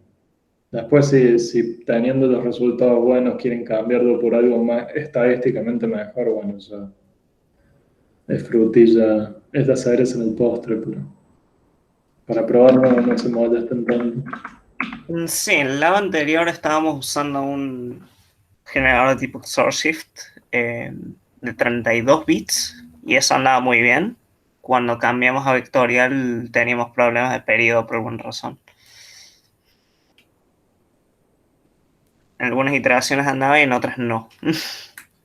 Después, si teniendo los resultados buenos quieren cambiarlo por algo más estadísticamente mejor, bueno, ya es frutilla, es la cereza en el postre, pero para probar no se molesten tanto. Sí, en el lab anterior estábamos usando un generador de tipo SourceShift de 32 bits y eso andaba muy bien. Cuando cambiamos a vectorial teníamos problemas de periodo por alguna razón. En algunas iteraciones andaba y en otras no.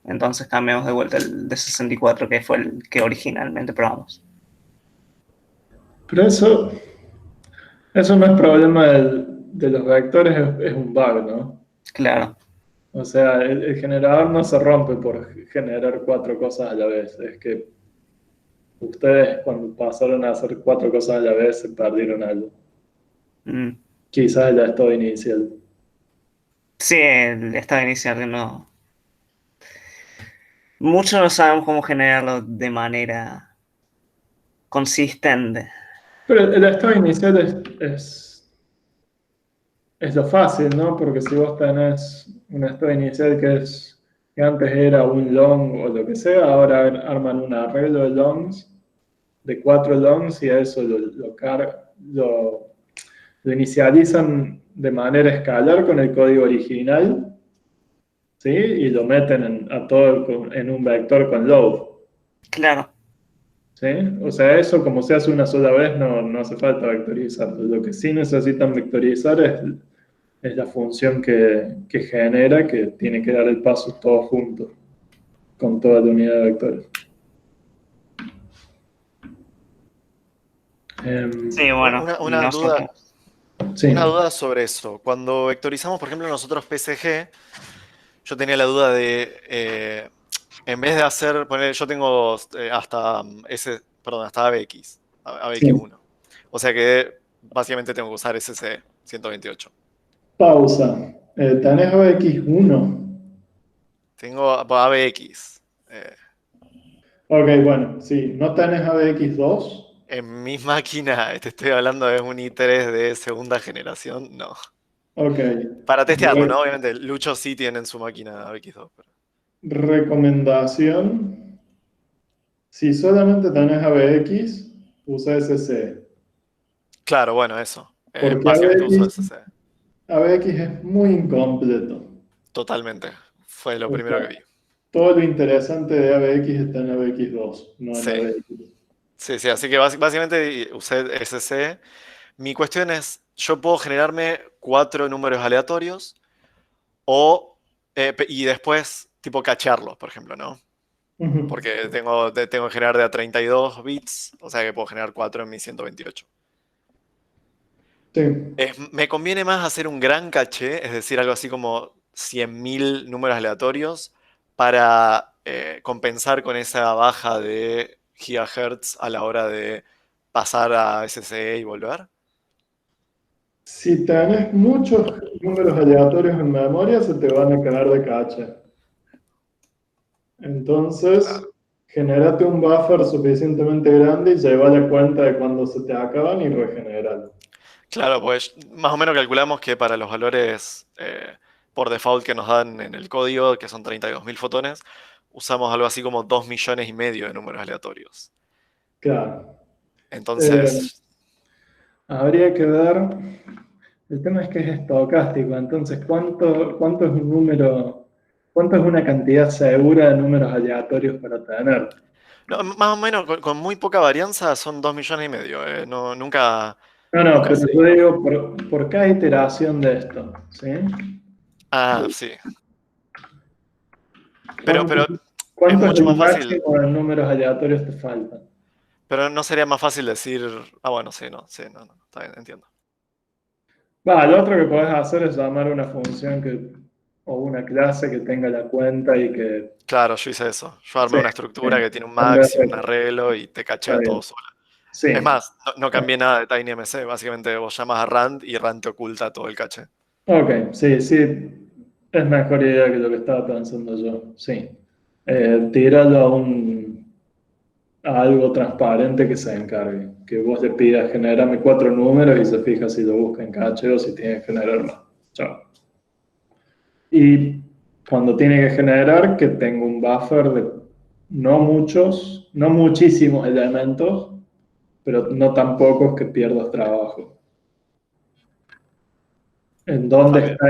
Entonces cambiamos de vuelta el de 64, que fue el que originalmente probamos. Pero eso no es problema de los vectores, es un bug, ¿no? Claro. O sea, el generador no se rompe por generar 4 cosas a la vez. Es que ustedes cuando pasaron a hacer 4 cosas a la vez se perdieron algo. Quizás el estado inicial. Sí, el estado inicial no. Muchos no sabemos cómo generarlo de manera consistente. Pero el estado inicial es lo fácil, ¿no? Porque si vos tenés un estado inicial que antes era un long o lo que sea, ahora arman un arreglo de longs, de 4 longs, y a eso lo inicializan de manera escalar con el código original, ¿sí? Y lo meten a todo en un vector con load. Claro. ¿Sí? O sea, eso como se hace una sola vez no hace falta vectorizar. Lo que sí necesitan vectorizar es la función que genera, que tiene que dar el paso todo junto, con toda la unidad de vectores. Sí, bueno. Una duda. Sí. Una duda sobre eso. Cuando vectorizamos, por ejemplo, nosotros PSG, yo tenía la duda de, en vez de hacer, yo tengo hasta ABX, ABX1. Sí. O sea que básicamente tengo que usar SC 128. Pausa. ¿Tenés ABX1? Tengo ABX. Ok, bueno, sí. ¿No tenés ABX2? En mi máquina, te estoy hablando de un i3 de segunda generación, no. Ok. Para testearlo, ¿no? Obviamente, Lucho sí tiene en su máquina ABX2. Pero... Recomendación: si solamente tenés ABX, usa SC. Claro, bueno, eso. Porque básicamente uso SC. ABX es muy incompleto. Totalmente. Fue lo primero que vi. Todo lo interesante de ABX está en ABX2, no en ABX. Sí, así que básicamente usé SC. Mi cuestión es, yo puedo generarme 4 números aleatorios y después tipo cachearlos, por ejemplo, ¿no? Porque tengo que generar de a 32 bits, o sea que puedo generar 4 en mi 128. Sí. Me conviene más hacer un gran caché, es decir, algo así como 100.000 números aleatorios para compensar con esa baja de gigahertz a la hora de pasar a SSE y volver. Si tenés muchos números aleatorios en memoria, se te van a quedar de caché. Entonces, genérate un buffer suficientemente grande y lleva la cuenta de cuando se te acaban y regeneralo. Claro, pues más o menos calculamos que para los valores por default que nos dan en el código, que son 32.000 fotones, usamos algo así como 2,5 millones de números aleatorios. Claro. Entonces, Habría que ver. El tema es que es estocástico, entonces, ¿cuánto es un número? ¿Cuánto es una cantidad segura de números aleatorios para tener? no, más o menos con muy poca varianza son 2,5 millones. No, nunca, No, nunca pero se yo dio. digo por cada iteración de esto, ¿sí? Ah, sí. Pero ¿Cuánto, es cuánto es mucho el más fácil. máximo de números aleatorios que faltan? Pero no sería más fácil decir. Ah, bueno, sí, no, está bien, entiendo. Lo otro que podés hacer es llamar una función o una clase que tenga la cuenta y que... Claro, yo hice eso. Yo Sí, armé una estructura que tiene un en vez max y un de- arreglo y te está cachea todo bien. solo. Sí, Es más, no cambié nada de TinyMC. Básicamente vos llamas a Rand y Rand te oculta todo el caché. ok, sí, es mejor idea que lo que estaba pensando yo, sí. Tíralo a algo transparente que se encargue, que vos le pidas generarme 4 números y se fija si lo busca en caché o si tiene que generar más. Chao. Y cuando tiene que generar, que tenga un buffer de no muchísimos elementos, pero no tan pocos que pierdas trabajo. ¿En Está dónde bien. está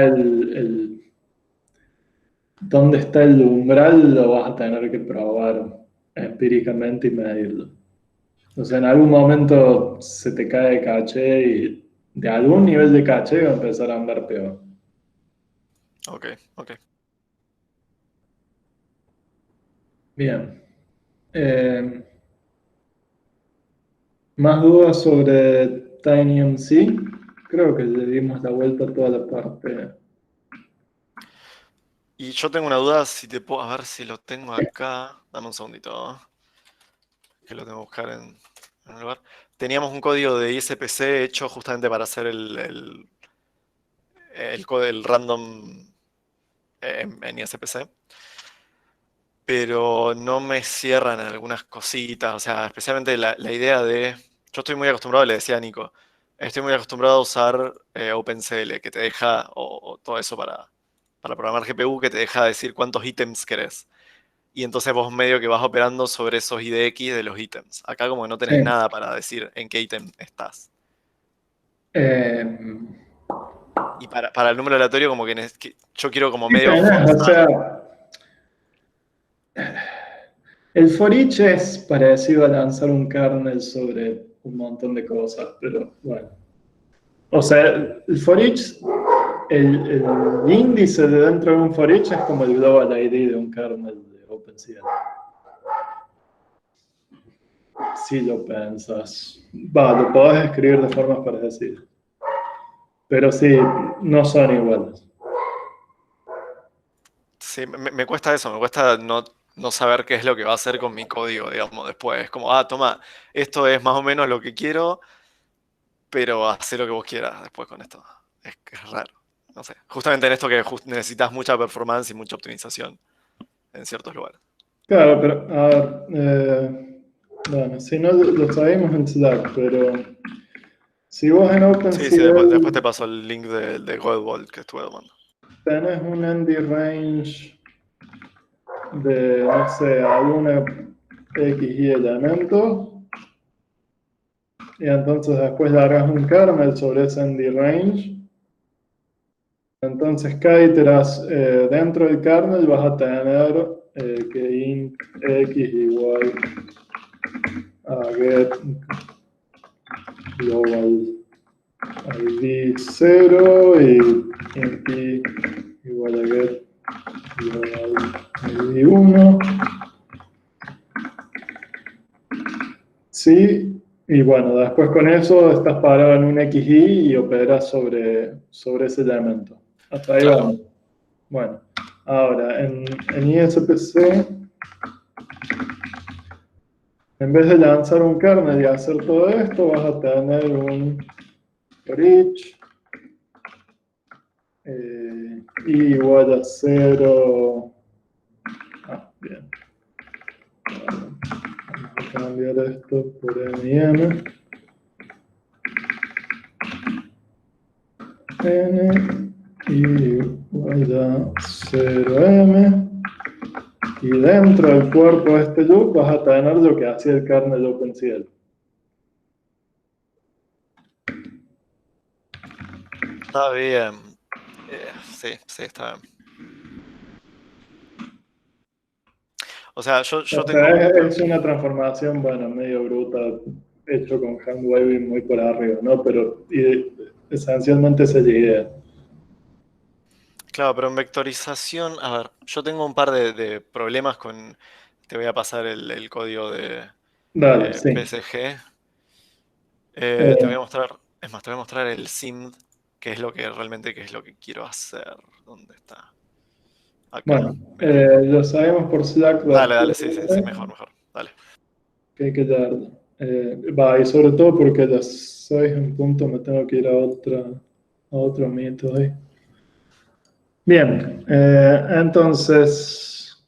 dónde está el umbral? Lo vas a tener que probar empíricamente y medirlo. Entonces, en algún momento se te cae caché y de algún nivel de caché va a empezar a andar peor. Ok. Bien. ¿Más dudas sobre TinyMC? Creo que le dimos la vuelta a toda la parte. Y yo tengo una duda si te puedo. A ver si lo tengo acá. Dame un segundito. Que lo tengo que buscar en un lugar. Teníamos un código de ISPC hecho justamente para hacer el código del random en ISPC. Pero no me cierran algunas cositas. O sea, especialmente la idea de. Yo estoy muy acostumbrado, le decía a Nico, estoy muy acostumbrado a usar OpenCL, que te deja, o todo eso para programar GPU, que te deja decir cuántos ítems querés. Y entonces vos medio que vas operando sobre esos IDX de los ítems. Acá como que no tenés Sí. nada para decir en qué ítem estás. Eh, Y para el número aleatorio como que yo quiero como sí medio tenés, o forzar. sea, el for each es parecido a lanzar un kernel sobre un montón de cosas, pero bueno. O sea, el for each, el índice de dentro de un for each es como el global ID de un kernel de OpenCL. Si lo pensas. Lo podés escribir de formas parecidas. Pero sí, no son iguales. Sí, me cuesta eso, me cuesta no saber qué es lo que va a hacer con mi código, digamos, después. Es como, toma, esto es más o menos lo que quiero, pero haz lo que vos quieras después con esto. Es que es raro. No sé. Justamente en esto que necesitas mucha performance y mucha optimización en ciertos lugares. Claro, pero a ver, bueno, si no lo sabemos en Slack, pero si vos en Sí, después te OpenCL paso el link de Godbolt que estuve tomando. tenés un ND range de, no sé, alguna X y elementos, y entonces después largas un kernel sobre ese ND range. Entonces, cada dentro del kernel vas a tener que int x igual a get global id 0 y int y igual a get global id 1. Sí, y bueno, después con eso estás parado en un XY y operas sobre ese elemento. Hasta ahí Claro. vamos. Bueno, ahora en ISPC, en vez de lanzar un kernel y hacer todo esto, vas a tener un for each y igual a 0. Bien. Vamos a cambiar esto por M&M. N igual a 0M. Y dentro del cuerpo de este loop vas a tener lo que hacía el kernel OpenCL. Está bien. Sí, está bien. O sea, yo O tengo... sea, es una transformación, bueno, medio bruta, hecho con hand waving muy por arriba, ¿no? Pero esencialmente esa es la idea. Claro, pero en vectorización, a ver, yo tengo un par de problemas con... Te voy a pasar el código de Dale, sí. PSG. Te voy a mostrar, es más, te voy a mostrar el SIMD, que es lo que realmente que es lo que quiero hacer. ¿Dónde está? Acá. Bueno, Mira. lo sabemos por Slack. Dale, sí, mejor, dale. Que hay que darle. Y sobre todo porque a las 6 en punto me tengo que ir a otro método ahí. Bien, entonces,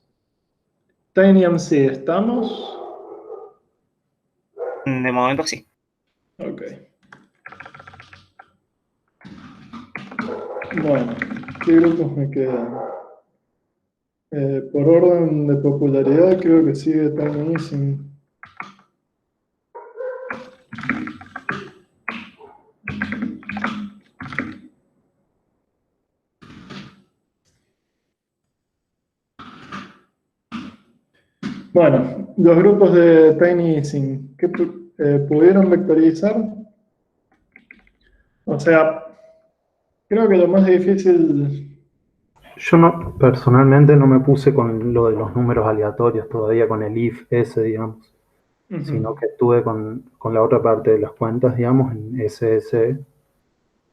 TinyMC, ¿estamos? De momento sí. Ok. Bueno, ¿qué grupos me quedan? Por orden de popularidad creo que sigue TinyMC. Bueno, los grupos de TinySync, ¿qué pudieron vectorizar? O sea, creo que lo más difícil... Yo no, personalmente no me puse con lo de los números aleatorios todavía, con el if ese, digamos, sino que estuve con la otra parte de las cuentas, digamos, en SS,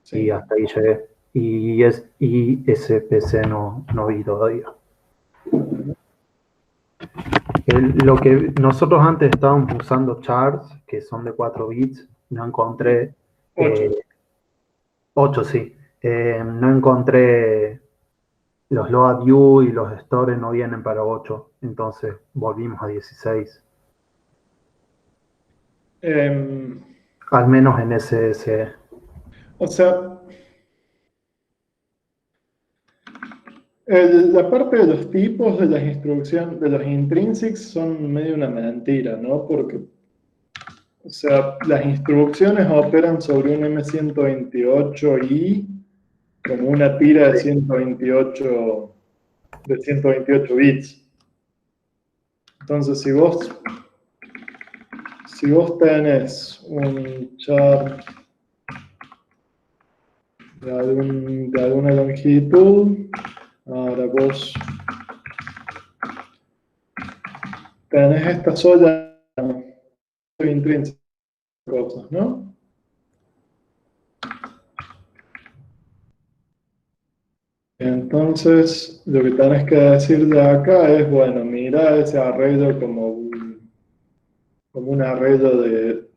Sí. y hasta ahí llegué. Y SPC no vi todavía. Lo que nosotros antes estábamos usando chars, que son de 4 bits, no encontré... 8, sí. No encontré... Los load view y los store no vienen para 8, entonces volvimos a 16. Al menos en SS. O sea, la parte de los tipos de las instrucciones, de los intrinsics, son medio una mentira, ¿no? Porque, o sea, las instrucciones operan sobre un M128i como una tira de 128 bits. Entonces, si vos tenés un char de alguna longitud, ahora vos tenés esta sola intrínseca cosas, ¿no? Entonces, lo que tenés que decir de acá es, bueno, mira ese arreglo como un arreglo de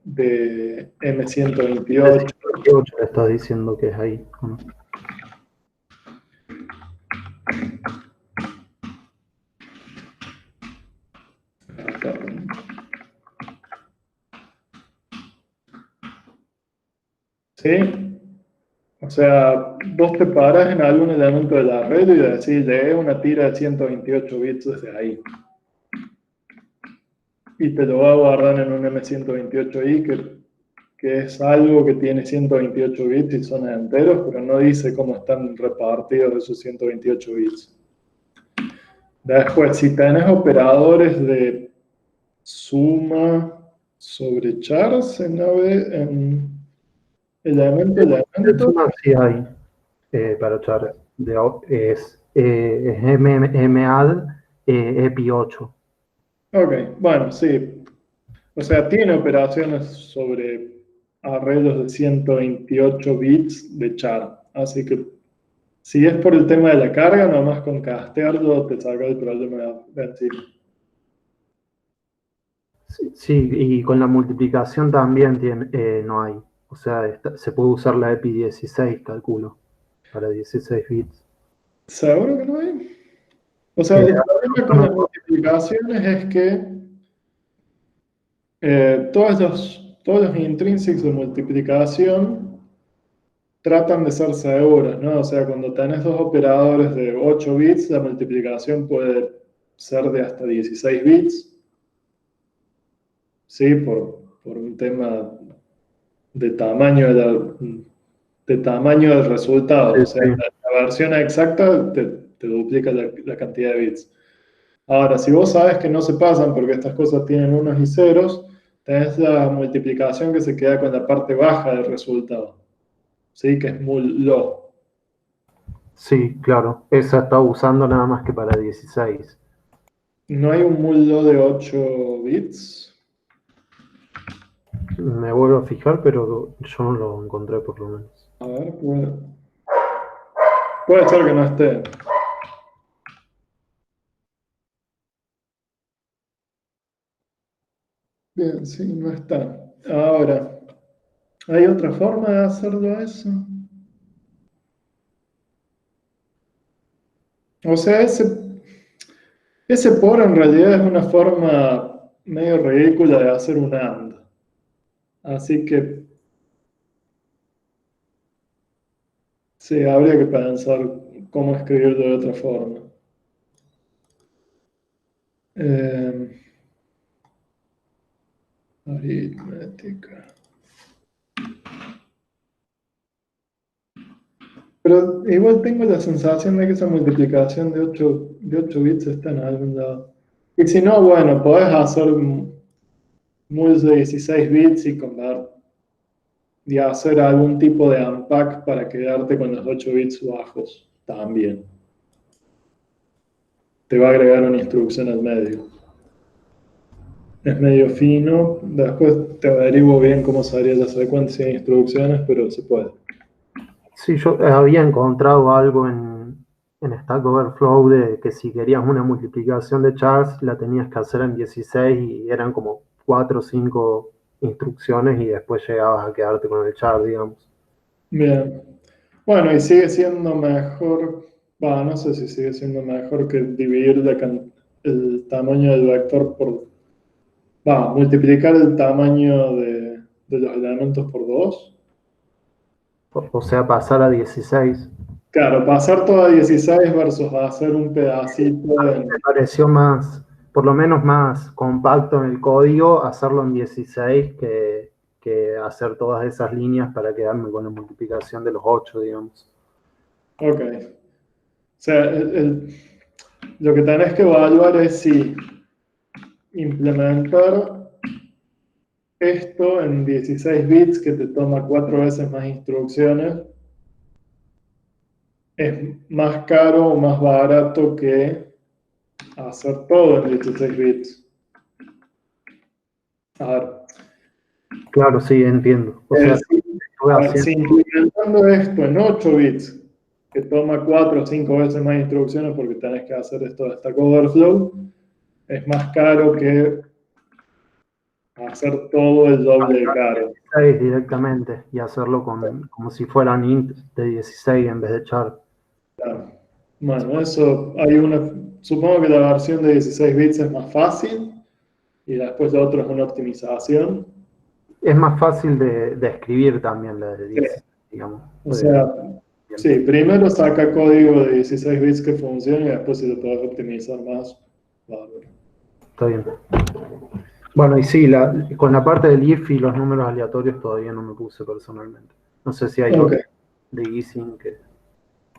M128. Le estás diciendo que es ahí, ¿no? ¿Sí? O sea, vos te paras en algún elemento del arreglo y decís, lee una tira de 128 bits desde ahí. Y te lo va a guardar en un M128i, que es algo que tiene 128 bits y son enteros, pero no dice cómo están repartidos esos 128 bits. Después, si tenés operadores de suma sobre chars en elemento. Suma sí hay para chars. Es MAD EPI 8. Ok, bueno, sí. O sea, tiene operaciones sobre arreglos de 128 bits de char. Así que si es por el tema de la carga, nomás con castearlo te saca el problema de encima. Sí, y con la multiplicación también no hay. O sea, se puede usar la EPI 16, calculo, para 16 bits. ¿Seguro que no hay? O sea, el problema con las multiplicaciones es que todos los intrinsics de multiplicación tratan de ser seguros, ¿no? O sea, cuando tenés dos operadores de 8 bits, la multiplicación puede ser de hasta 16 bits, ¿sí? Por un tema de tamaño del resultado. Sí, O sea, sí. la versión exacta te duplica la cantidad de bits. Ahora, si vos sabes que no se pasan porque estas cosas tienen unos y ceros, tenés la multiplicación que se queda con la parte baja del resultado, ¿sí? Que es mul lo. Sí, claro. Esa estaba usando nada más que para 16. ¿No hay un mul lo de 8 bits? Me vuelvo a fijar, pero yo no lo encontré por lo menos. A ver, puede ser que no esté. Bien, sí, no está. Ahora, ¿hay otra forma de hacerlo eso? O sea, ese por en realidad es una forma medio ridícula de hacer un AND. Así que sí, habría que pensar cómo escribirlo de otra forma. Aritmética. Pero igual tengo la sensación de que esa multiplicación de 8 bits está en algún lado. Y si no, bueno, podés hacer muls de 16 bits y hacer algún tipo de unpack para quedarte con los 8 bits bajos también. Te va a agregar una instrucción al medio. Es medio fino, después te averiguo bien cómo sería la secuencia de instrucciones, pero se puede. Sí, yo había encontrado algo en Stack Overflow de que si querías una multiplicación de chars la tenías que hacer en 16 y eran como 4 o 5 instrucciones y después llegabas a quedarte con el char, digamos. Bien. Bueno, y sigue siendo mejor, no sé si sigue siendo mejor que dividir el tamaño del vector multiplicar el tamaño de los elementos por 2. O sea, pasar a 16. Claro, pasar todo a 16 versus hacer un pedacito Me pareció más, por lo menos más compacto en el código, hacerlo en 16 que hacer todas esas líneas para quedarme con la multiplicación de los 8, digamos. Ok. O sea, lo que tenés que evaluar es si implementar esto en 16 bits que te toma 4 veces más instrucciones es más caro o más barato que hacer todo en 16 bits. A ver. Claro, sí, entiendo. O sea, si implementando esto en 8 bits, que toma 4 o 5 veces más instrucciones porque tenés que hacer esto de Stack Overflow, es más caro que hacer todo el doble de caro. 16 directamente y hacerlo como si fueran int de 16 en vez de char. Claro. Bueno, eso supongo que la versión de 16 bits es más fácil y después lo otro es una optimización. Es más fácil de escribir también la de 16, digamos. O sea, sí, primero saca código de 16 bits que funcione y después si lo podés optimizar más, bárbaro. Está bien. Bueno, y sí, con la parte del if y los números aleatorios todavía no me puse personalmente. No sé si hay otro de easing que...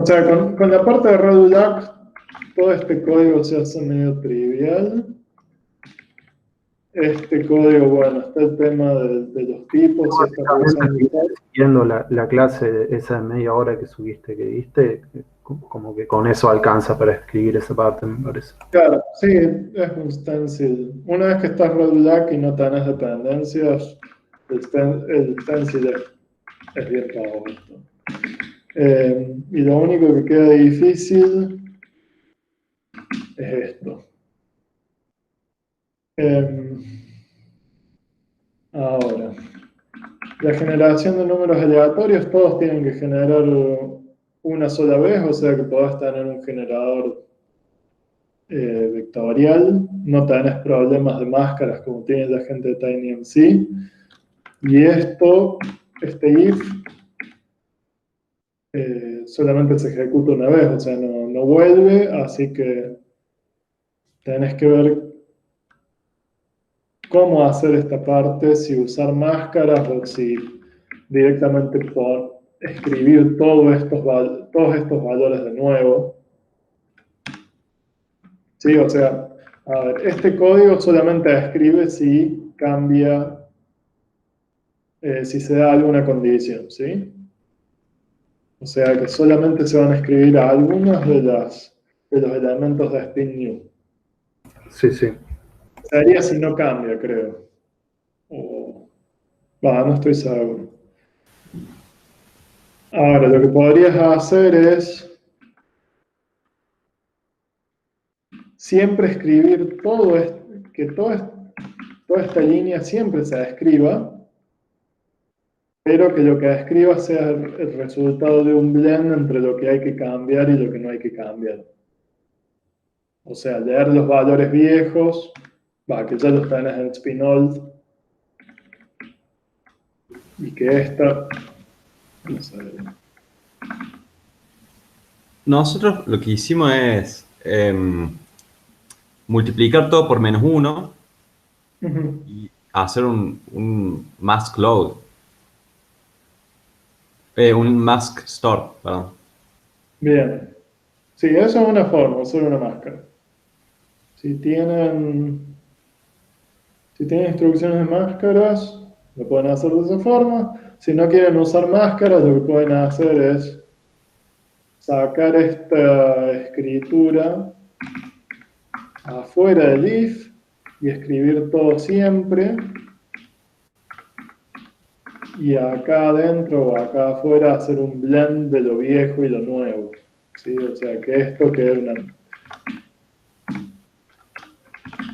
O sea, con la parte de Redudac, todo este código se hace medio trivial. Este código, bueno, está el tema de los tipos. Siguiendo la clase esa de media hora que subiste, que diste, como que con eso alcanza para escribir esa parte, me parece. Claro, sí, es un stencil. Una vez que estás Redudac y no tenés dependencias, el stencil es bien pago esto. Y lo único que queda difícil es esto. Ahora, la generación de números aleatorios, todos tienen que generar una sola vez, o sea que podés tener un generador vectorial, no tenés problemas de máscaras como tiene la gente de TinyMC. Y este if, solamente se ejecuta una vez, o sea, no vuelve, así que tenés que ver cómo hacer esta parte, si usar máscaras o si directamente por escribir todos estos valores de nuevo. Sí, o sea, a ver, este código solamente escribe si cambia, si se da alguna condición, ¿sí? O sea que solamente se van a escribir algunos de los elementos de spin new. Sí, sí. Sería si no cambia, creo. No estoy seguro. Ahora, lo que podrías hacer es siempre escribir todo esto, que toda esta línea siempre se escriba, pero que lo que escriba sea el resultado de un blend entre lo que hay que cambiar y lo que no hay que cambiar. O sea, leer los valores viejos, que ya los tenés en spin old, y que esta... No sé. Nosotros lo que hicimos es multiplicar todo por -1 y hacer un mask load. Un mask store, perdón. Bien. Sí, eso es una forma, usar una máscara. Si tienen instrucciones de máscaras, lo pueden hacer de esa forma. Si no quieren usar máscaras, lo que pueden hacer es sacar esta escritura afuera del if y escribir todo siempre. Y acá adentro o acá afuera hacer un blend de lo viejo y lo nuevo. ¿Sí? O sea que esto quede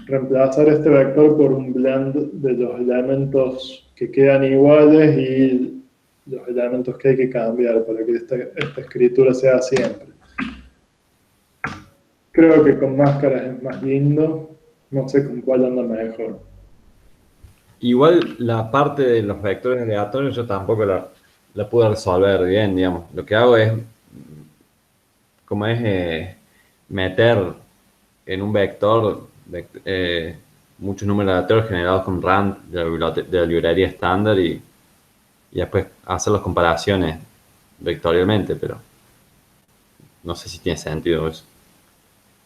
reemplazar este vector por un blend de los elementos que quedan iguales y los elementos que hay que cambiar para que esta escritura sea siempre. Creo que con máscaras es más lindo, no sé con cuál anda mejor. Igual la parte de los vectores aleatorios yo tampoco la pude resolver bien, digamos. Lo que hago es, meter en un vector muchos números aleatorios generados con rand de la librería estándar y después hacer las comparaciones vectorialmente, pero no sé si tiene sentido eso.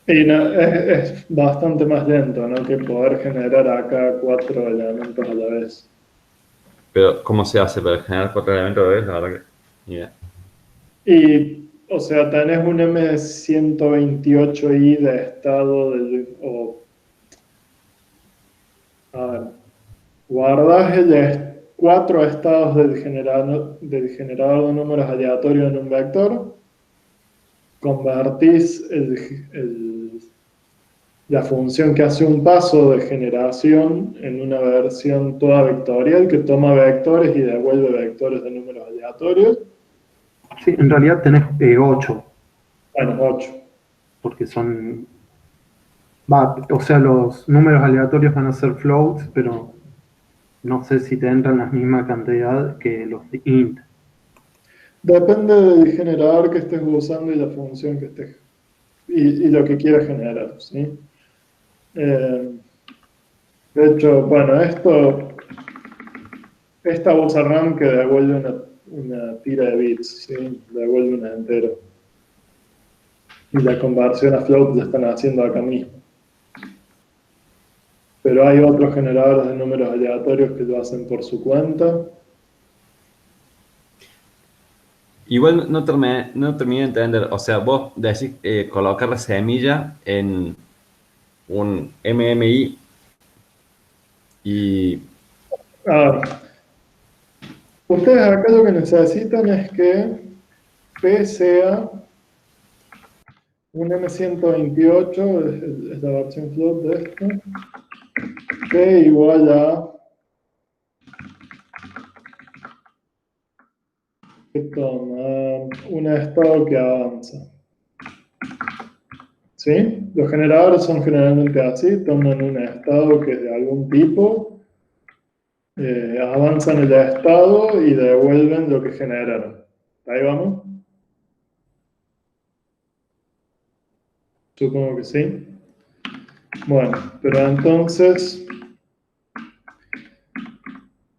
Y no, es bastante más lento, ¿no? Que poder generar acá 4 elementos a la vez. Pero, ¿cómo se hace para generar 4 elementos a la vez? La verdad que ni idea. Y, o sea, tenés un M128i de estado a ver, guardás 4 estados del generador de números aleatorios en un vector, convertís la función que hace un paso de generación en una versión toda vectorial que toma vectores y devuelve vectores de números aleatorios. Sí, en realidad tenés 8. Bueno, 8. Porque son... o sea, los números aleatorios van a ser floats, pero no sé si te entran la misma cantidad que los de int. Depende del generador que estés usando y la función que estés... y lo que quieras generar, ¿sí? De hecho, bueno, esta usa RAM que devuelve una tira de bits, ¿sí? Devuelve una entero. Y la conversión a float la están haciendo acá mismo. Pero hay otros generadores de números aleatorios que lo hacen por su cuenta. Igual no terminé de entender, o sea, vos decís colocar la semilla en un MMI y... Ustedes acá lo que necesitan es que P sea un M128, es la versión float de esto, P igual a un estado que avanza. ¿Sí? Los generadores son generalmente así, toman un estado que es de algún tipo, avanzan el estado y devuelven lo que generaron. ¿Ahí vamos? Supongo que sí. Bueno, pero entonces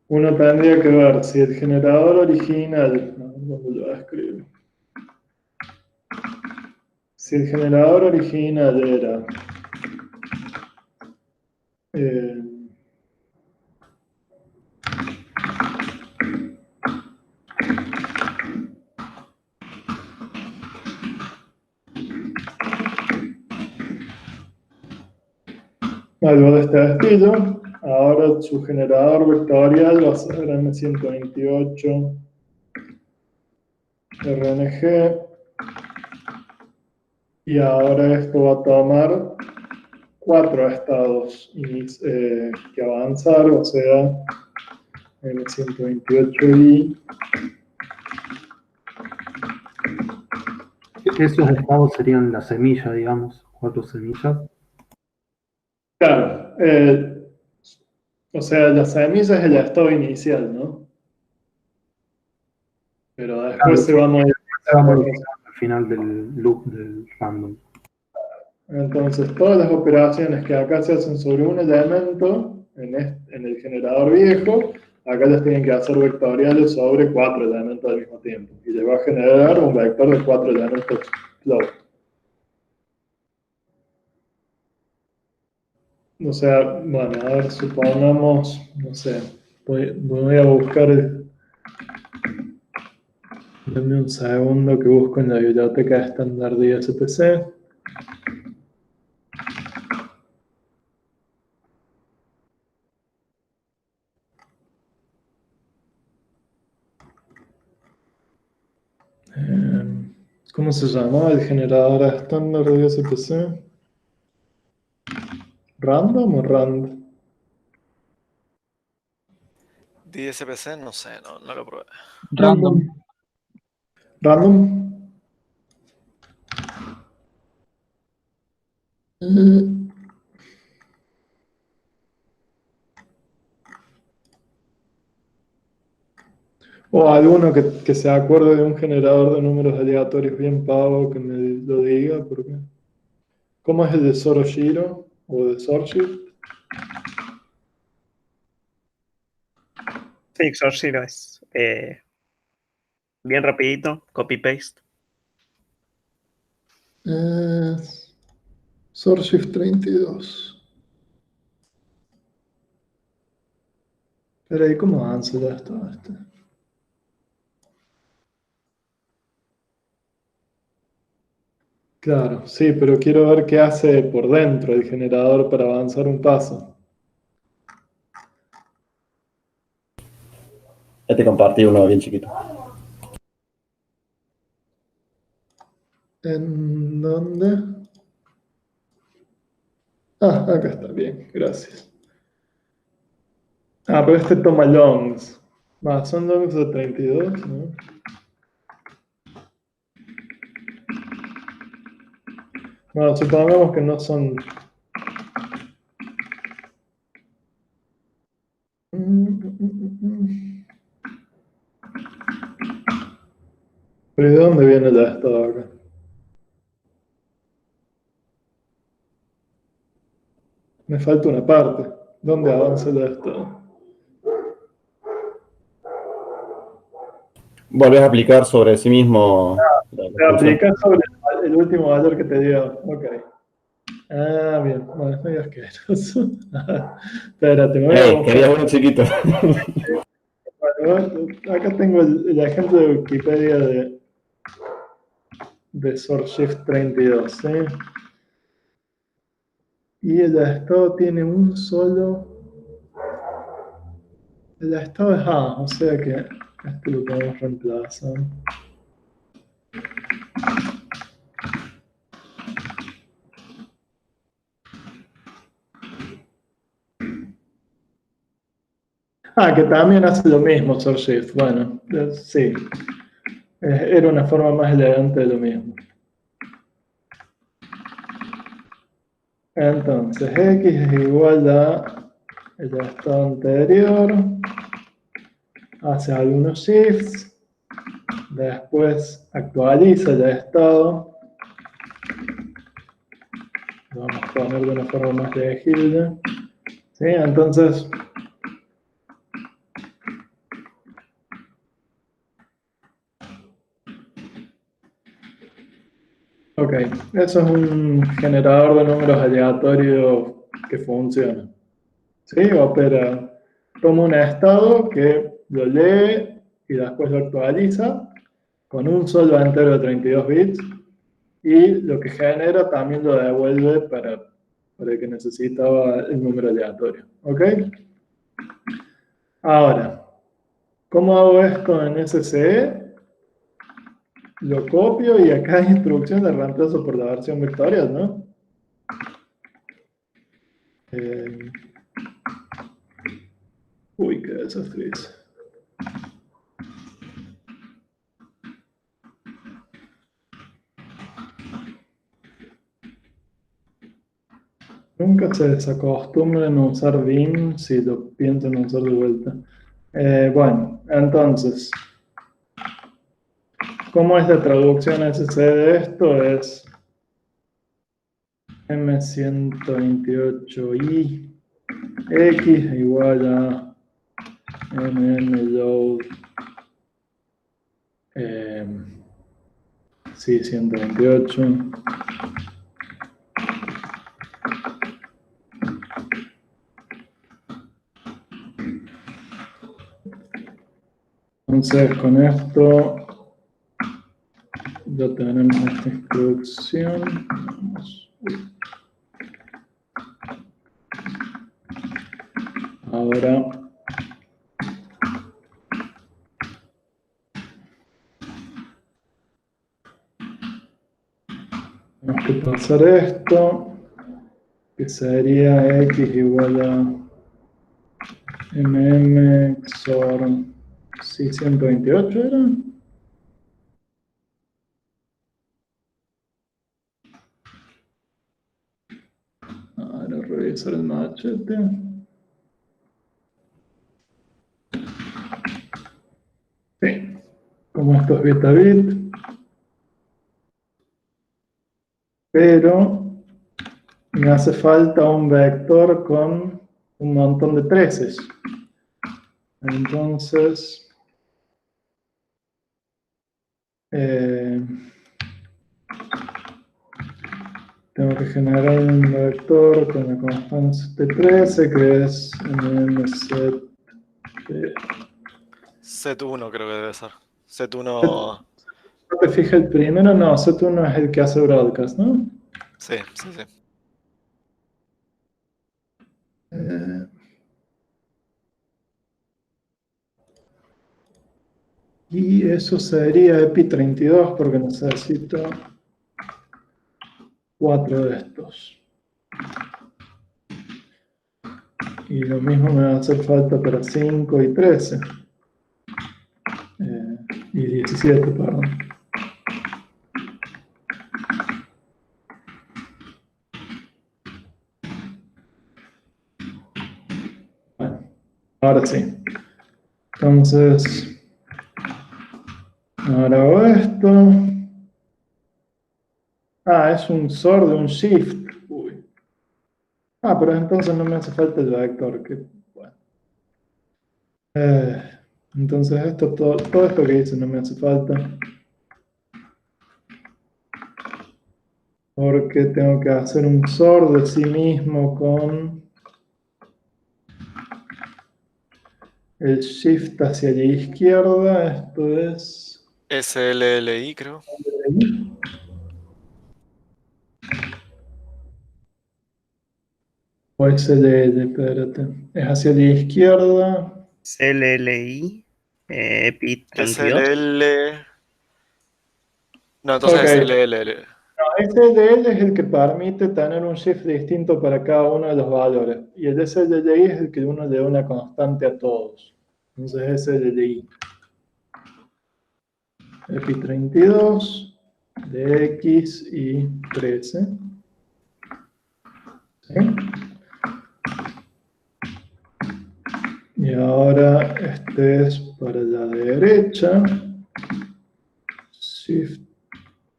uno tendría que ver si el generador original, ¿dónde lo escribo? Si el generador original era algo de este estilo, ahora su generador vectorial va a ser M128 RNG y ahora esto va a tomar 4 estados que avanzar, o sea, M128i. Esos estados serían la semilla, digamos, 4 semillas. Claro, o sea, la semilla es el estado inicial, ¿no? Pero después se va a modificar al final del loop del random. Entonces, todas las operaciones que acá se hacen sobre un elemento, en el generador viejo, acá las tienen que hacer vectoriales sobre 4 elementos al mismo tiempo. Y le va a generar un vector de 4 elementos float. O sea, bueno, a ver, supongamos, no sé, voy a buscar, dame un segundo que busco en la biblioteca estándar de ISPC. ¿Cómo se llama el generador estándar de ISPC? ¿Random o RAND? DSPC, no sé, no lo probé. Random. ¿Random? O alguno que se acuerde de un generador de números aleatorios bien pavo que me lo diga, porque... ¿Cómo es el de Zoro-Shiro o de Sorshift? Sí, Xorshiro es bien rapidito, copy-paste. Sorshift 32. Pero ahí, ¿cómo avanza ya esto? Claro, sí, pero quiero ver qué hace por dentro el generador para avanzar un paso. Ya te compartí uno bien chiquito. ¿En dónde? Ah, acá está, bien, gracias. Ah, pero este toma longs. Son longs de 32, ¿no? Bueno, supongamos que no son... ¿Pero de dónde viene ya esto acá? Me falta una parte. ¿Dónde avanza ya esto? Volvés a aplicar sobre sí mismo la Te función. aplicas sobre el último valor que te dio. Ok. Ah, bien. Bueno, es medio asqueroso. Espérate, me voy a buscar. Quería uno chiquito. Bueno, acá tengo el ejemplo de Wikipedia de Sourceshift 32. ¿Sí? Y el estado tiene un solo. El estado es A, o sea que esto lo podemos reemplazar. Ah, que también hace lo mismo Sourceshift. Bueno, sí. Era una forma más elegante de lo mismo. Entonces, x es igual a el estado anterior, hace algunos shifts, después actualiza el estado, Lo vamos a poner de una forma más legible. ¿Sí? Entonces, ok, eso es un generador de números aleatorios que funciona. ¿Sí? Opera, toma un estado que lo lee y después lo actualiza con un solo entero de 32 bits y lo que genera también lo devuelve para el que necesitaba el número aleatorio. ¿Ok? Ahora, ¿cómo hago esto en SCE? Lo copio y acá hay instrucción de reemplazo por la versión vectorial, ¿no? Uy, qué desastre es. Nunca se desacostumbren a usar bin si lo piensan usar de vuelta. Bueno, entonces, ¿cómo es la traducción SC de esto? Es M128i x igual a mmload sí, 128. Entonces, con esto ya tenemos esta instrucción. Ahora, tenemos que pasar esto, que sería x igual a mm XOR sí, 128 era. Ahora revisar el machete. Sí, como esto es bit a bit. Pero me hace falta un vector con un montón de 13. Entonces, tengo que generar un vector con la constante 13, que es mmset. Set1 creo que debe ser. Set1. ¿No te fijas el primero? No, set1 es el que hace broadcast, ¿no? Sí, sí, sí. Y eso sería EPI32 porque necesito 4 de estos. Y lo mismo me va a hacer falta para 5 y 13. Y 17, perdón. Bueno, ahora sí. Entonces, ahora hago esto. Ah, es un SOR de un shift. Uy. Ah, pero entonces no me hace falta el vector. Que, bueno. Entonces esto, todo esto que hice no me hace falta. Porque tengo que hacer un SOR de sí mismo con el shift hacia la izquierda. Esto es SLLI creo. O SLL, espérate. Es hacia la izquierda. CLLI, EPI32. SLL. No, entonces Ok. SLL. No, SLL es el que permite tener un shift distinto para cada uno de los valores. Y el SLI es el que uno le da una constante a todos. Entonces SLI. EPI32 de X y 13. ¿Sí? Y ahora este es para la derecha. Shift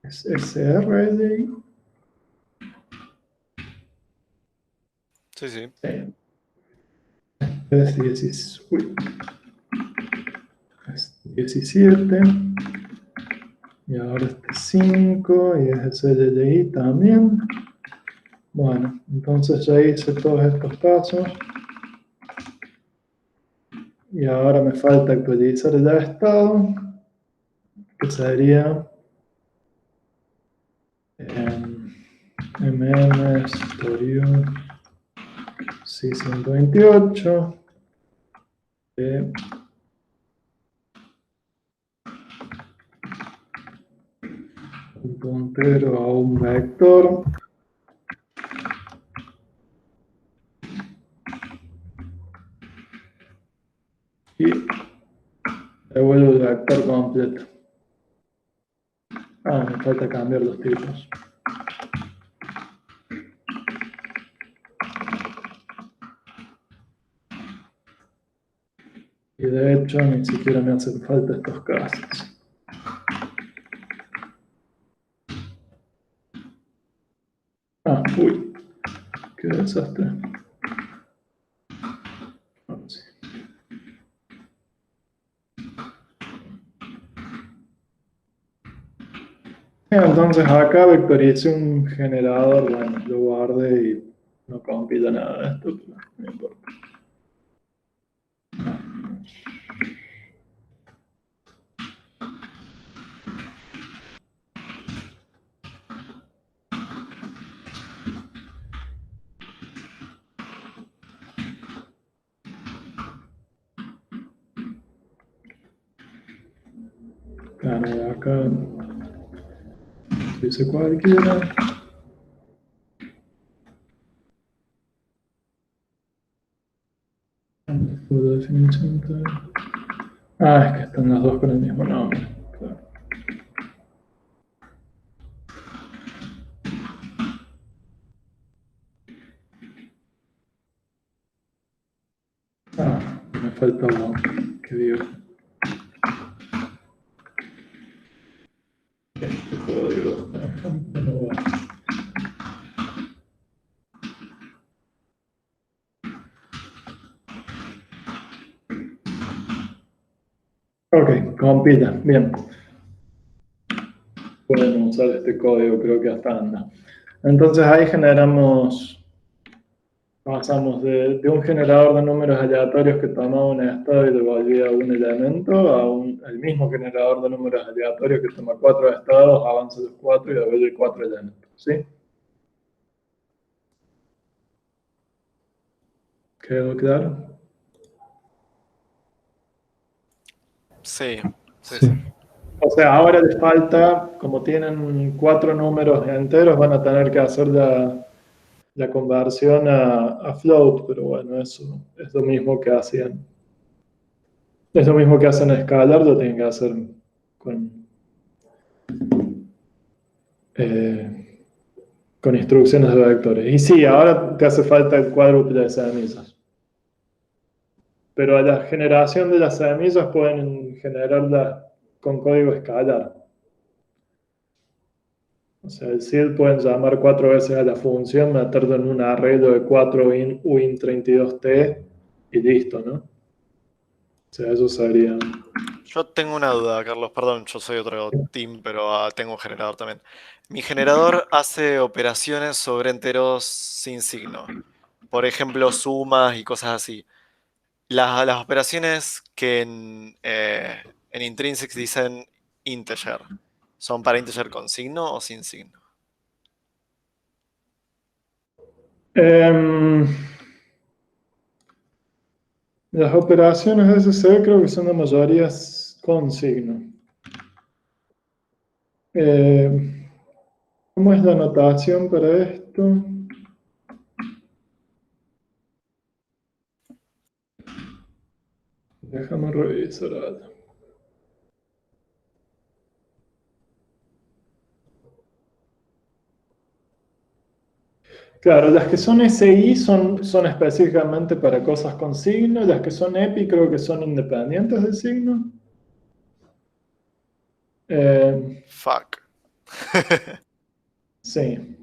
es SRLI. Sí, sí. Es 17. Y ahora este 5. Y es el CLI también. Bueno, entonces ya hice todos estos pasos. Y ahora me falta actualizar el estado, que sería mm Storio C128 un puntero a un vector y devuelvo el vector completo. Me falta cambiar los tipos. Y de hecho ni siquiera me hacen falta estos casos. Uy, qué desastre. Sí. Entonces acá vectoricé un generador, bueno, lo guardé y no compila nada de esto, pero no importa. Claro, acá dice cualquiera. Full definition type. Es que están las dos con el mismo nombre. Claro. Me falta uno. ¿Qué digo? Este código. No va. Ok, compila, bien. Pueden usar este código, creo que hasta anda. Entonces ahí pasamos de un generador de números aleatorios que tomaba un estado y devolvía un elemento a el mismo generador de números aleatorios que toma 4 estados, avanza los 4 y devuelve 4 elementos. ¿Sí? ¿Quedó claro? Sí. O sea, ahora les falta, como tienen 4 números enteros, van a tener que hacer la conversión a float, pero bueno, eso es lo mismo que hacían. Es lo mismo que hacen a escalar, lo tienen que hacer con instrucciones de vectores. Y sí, ahora te hace falta el cuádruple de semillas. Pero a la generación de las semillas pueden generarla con código escalar. O sea, el seed pueden llamar 4 veces a la función, meterlo en un arreglo de 4 uin32t y listo, ¿no? O sea, eso sería... Yo tengo una duda, Carlos, perdón, yo soy otro team, pero tengo un generador también. Mi generador hace operaciones sobre enteros sin signo. Por ejemplo, sumas y cosas así. Las operaciones que en Intrinsics dicen integer, ¿son para integer con signo o sin signo? Las operaciones de SC creo que son la mayoría con signo. ¿Cómo es la notación para esto? Déjame revisar algo. Claro, las que son SI son específicamente para cosas con signo, las que son EPI creo que son independientes del signo. Fuck. Sí.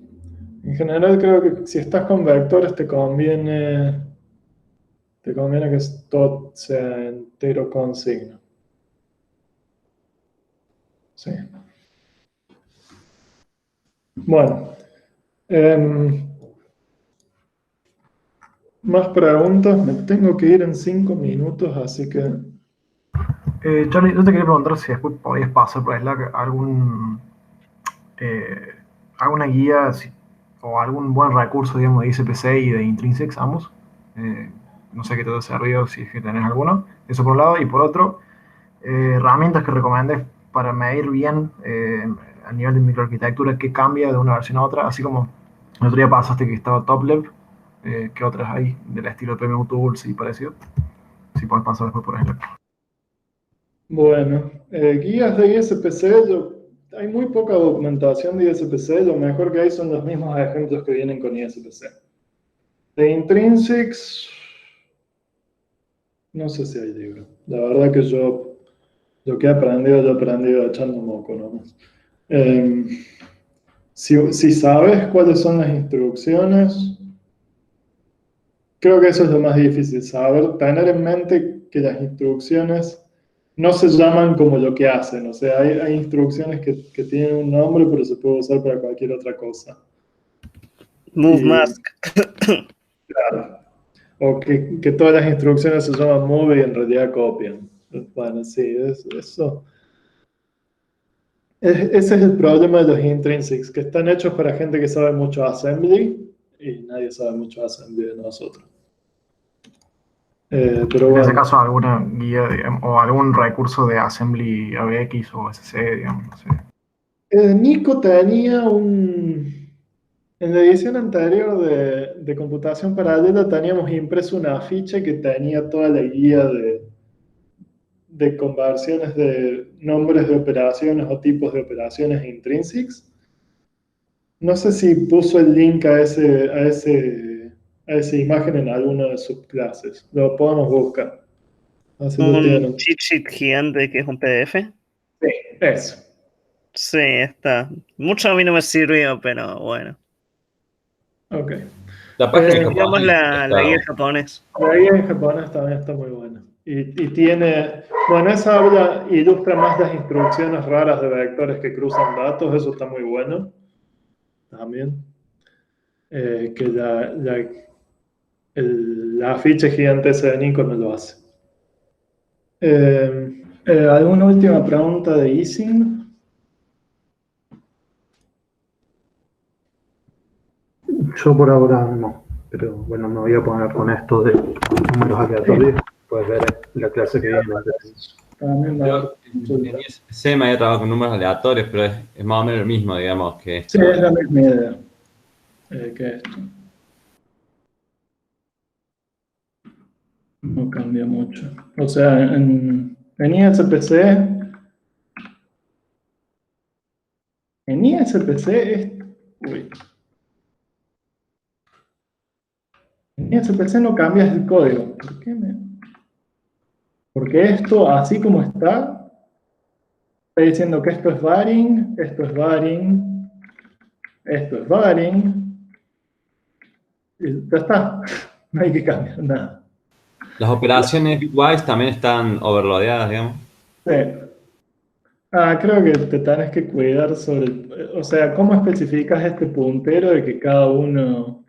En general creo que si estás con vectores te conviene que todo sea entero con signo. Sí. Bueno. Más preguntas. Me tengo que ir en 5 minutos, así que... Charlie, yo te quería preguntar si después podías pasar por Slack alguna guía o algún buen recurso, digamos, de ICPC y de Intrinsics, ambos. No sé qué te ha servido, si es que tenés alguno. Eso por un lado. Y por otro, herramientas que recomendes para medir bien a nivel de microarquitectura qué cambia de una versión a otra, así como el otro día pasaste que estaba TopLev, ¿qué otras hay del estilo PMU Tools y parecido? Si puedes pasar después por Slack. Bueno, guías de ISPC, hay muy poca documentación de ISPC, lo mejor que hay son los mismos ejemplos que vienen con ISPC. De Intrinsics, no sé si hay libro. La verdad que yo, lo que he aprendido, lo he aprendido echando moco nomás. Si sabes cuáles son las instrucciones, creo que eso es lo más difícil, tener en mente que las instrucciones no se llaman como lo que hacen, o sea, hay instrucciones que tienen un nombre, pero se puede usar para cualquier otra cosa. Move mask. Claro. O que todas las instrucciones se llaman move y en realidad copian. Bueno, sí, eso. Ese es el problema de los intrinsics, que están hechos para gente que sabe mucho assembly y nadie sabe mucho assembly de nosotros. Pero En bueno. ese caso, alguna guía, digamos, o algún recurso de Assembly ABX o SC, digamos, no sé. Nico tenía en la edición anterior de computación paralela teníamos impreso un afiche que tenía toda la guía de conversiones de nombres de operaciones o tipos de operaciones intrinsics. No sé si puso el link a esa imagen en alguna de sus clases. Lo podemos buscar. Así lo tienen. Un cheat sheet gigante que es un PDF. Sí, eso. Sí, está. Mucho a mí no me sirvió, pero bueno. Ok. La página en Digamos japonés la guía en japonés. La guía en japonés también está muy buena. Y tiene, bueno, esa ilustra más las instrucciones raras de vectores que cruzan datos, eso está muy bueno también. Que el afiche gigante ese de Nico no lo hace. ¿Alguna última pregunta de Ising? Yo por ahora no, pero bueno, me voy a poner con esto de números aleatorios. Puedes ver la clase que viene. También Yo en ISPC me había trabajado con números aleatorios, pero es más o menos lo mismo, digamos, que esto. Sí, es la misma idea que esto. No cambia mucho. O sea, en ISPC es... Uy. En ISPC no cambias el código. ¿Por qué Porque esto, así como está diciendo que esto es varying, esto es varying, esto es varying, y ya está. No hay que cambiar nada. Las operaciones bitwise también están overloadeadas, digamos. Sí. Creo que te tenés que cuidar sobre... O sea, ¿cómo especificas este puntero de que cada uno...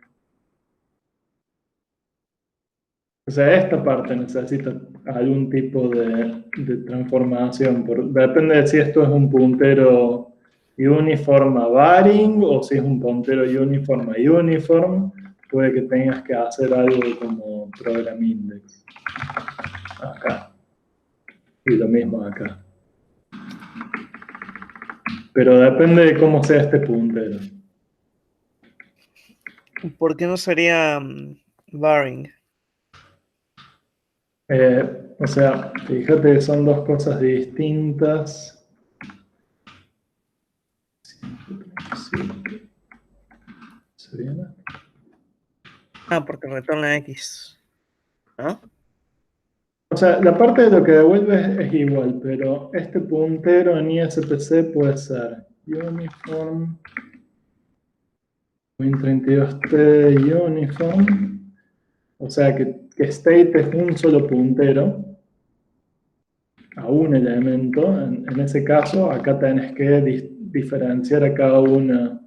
O sea, esta parte necesita algún tipo de transformación. Depende de si esto es un puntero uniforme a varying o si es un puntero uniforme a uniform. Puede que tengas que hacer algo como program index. Acá. Y lo mismo acá. Pero depende de cómo sea este puntero. ¿Por qué no sería varying? O sea, fíjate que son dos cosas distintas. ¿Se viene? Porque retorna X. ¿No? O sea, la parte de lo que devuelve es igual, pero este puntero en ISPC puede ser uniform Win32t uniform, o sea que state es un solo puntero a un elemento. En ese caso, acá tenés que diferenciar a cada una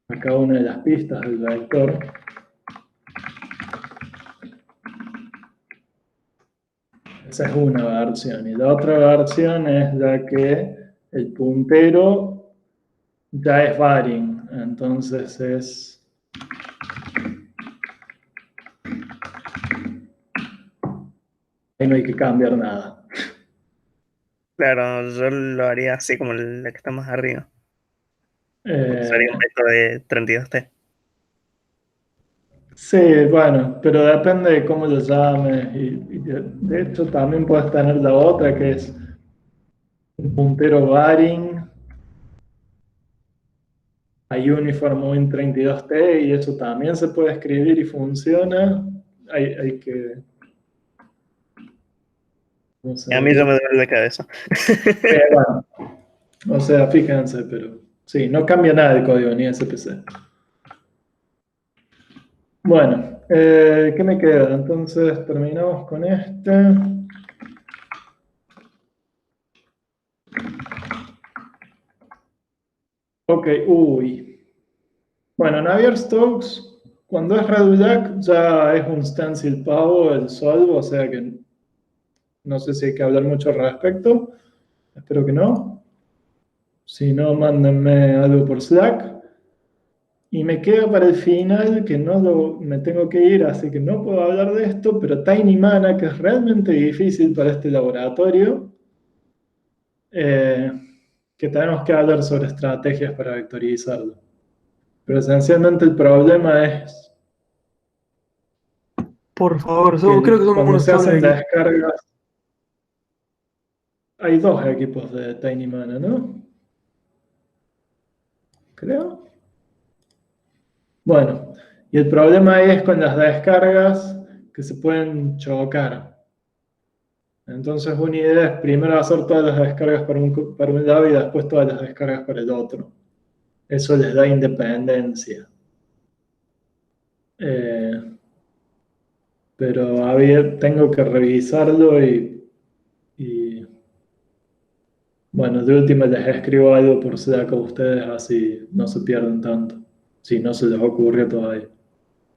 de las pistas del vector. Esa es una versión. Y la otra versión es la que el puntero ya es varying. Entonces ahí no hay que cambiar nada. Claro, yo lo haría así como la que está más arriba. Sería un vector de 32T. Sí, bueno, pero depende de cómo lo llames. Y de hecho también puedes tener la otra que es un puntero varying a uniform Win32t, y eso también se puede escribir y funciona. Hay que... no sé. A mí ya me duele la cabeza. Bueno, o sea, fíjense, pero sí, no cambia nada el código ni SPC. Bueno, ¿qué me queda? Entonces terminamos con este. Ok, uy. Bueno, Navier-Stokes, cuando es Redujack, ya es un stencil pavo el solve, o sea que no sé si hay que hablar mucho al respecto. Espero que no. Si no, mándenme algo por Slack. Y me queda para el final, que me tengo que ir, así que no puedo hablar de esto, pero Tiny Mana, que es realmente difícil para este laboratorio, que tenemos que hablar sobre estrategias para vectorizarlo. Pero esencialmente el problema es Por favor, que creo que somos cuando unos se hacen solos. descargas, hay dos equipos de Tiny Mana, ¿no? Creo. Bueno, y el problema es con las descargas que se pueden chocar. Entonces una idea es primero hacer todas las descargas para un lado y después todas las descargas para el otro. Eso les da independencia. Pero tengo que revisarlo y bueno, de última les escribo algo por Slack a ustedes, así no se pierden tanto, si no se les ocurre todavía.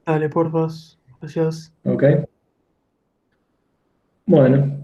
Dale, por favor. Gracias. ¿Ok? Bueno.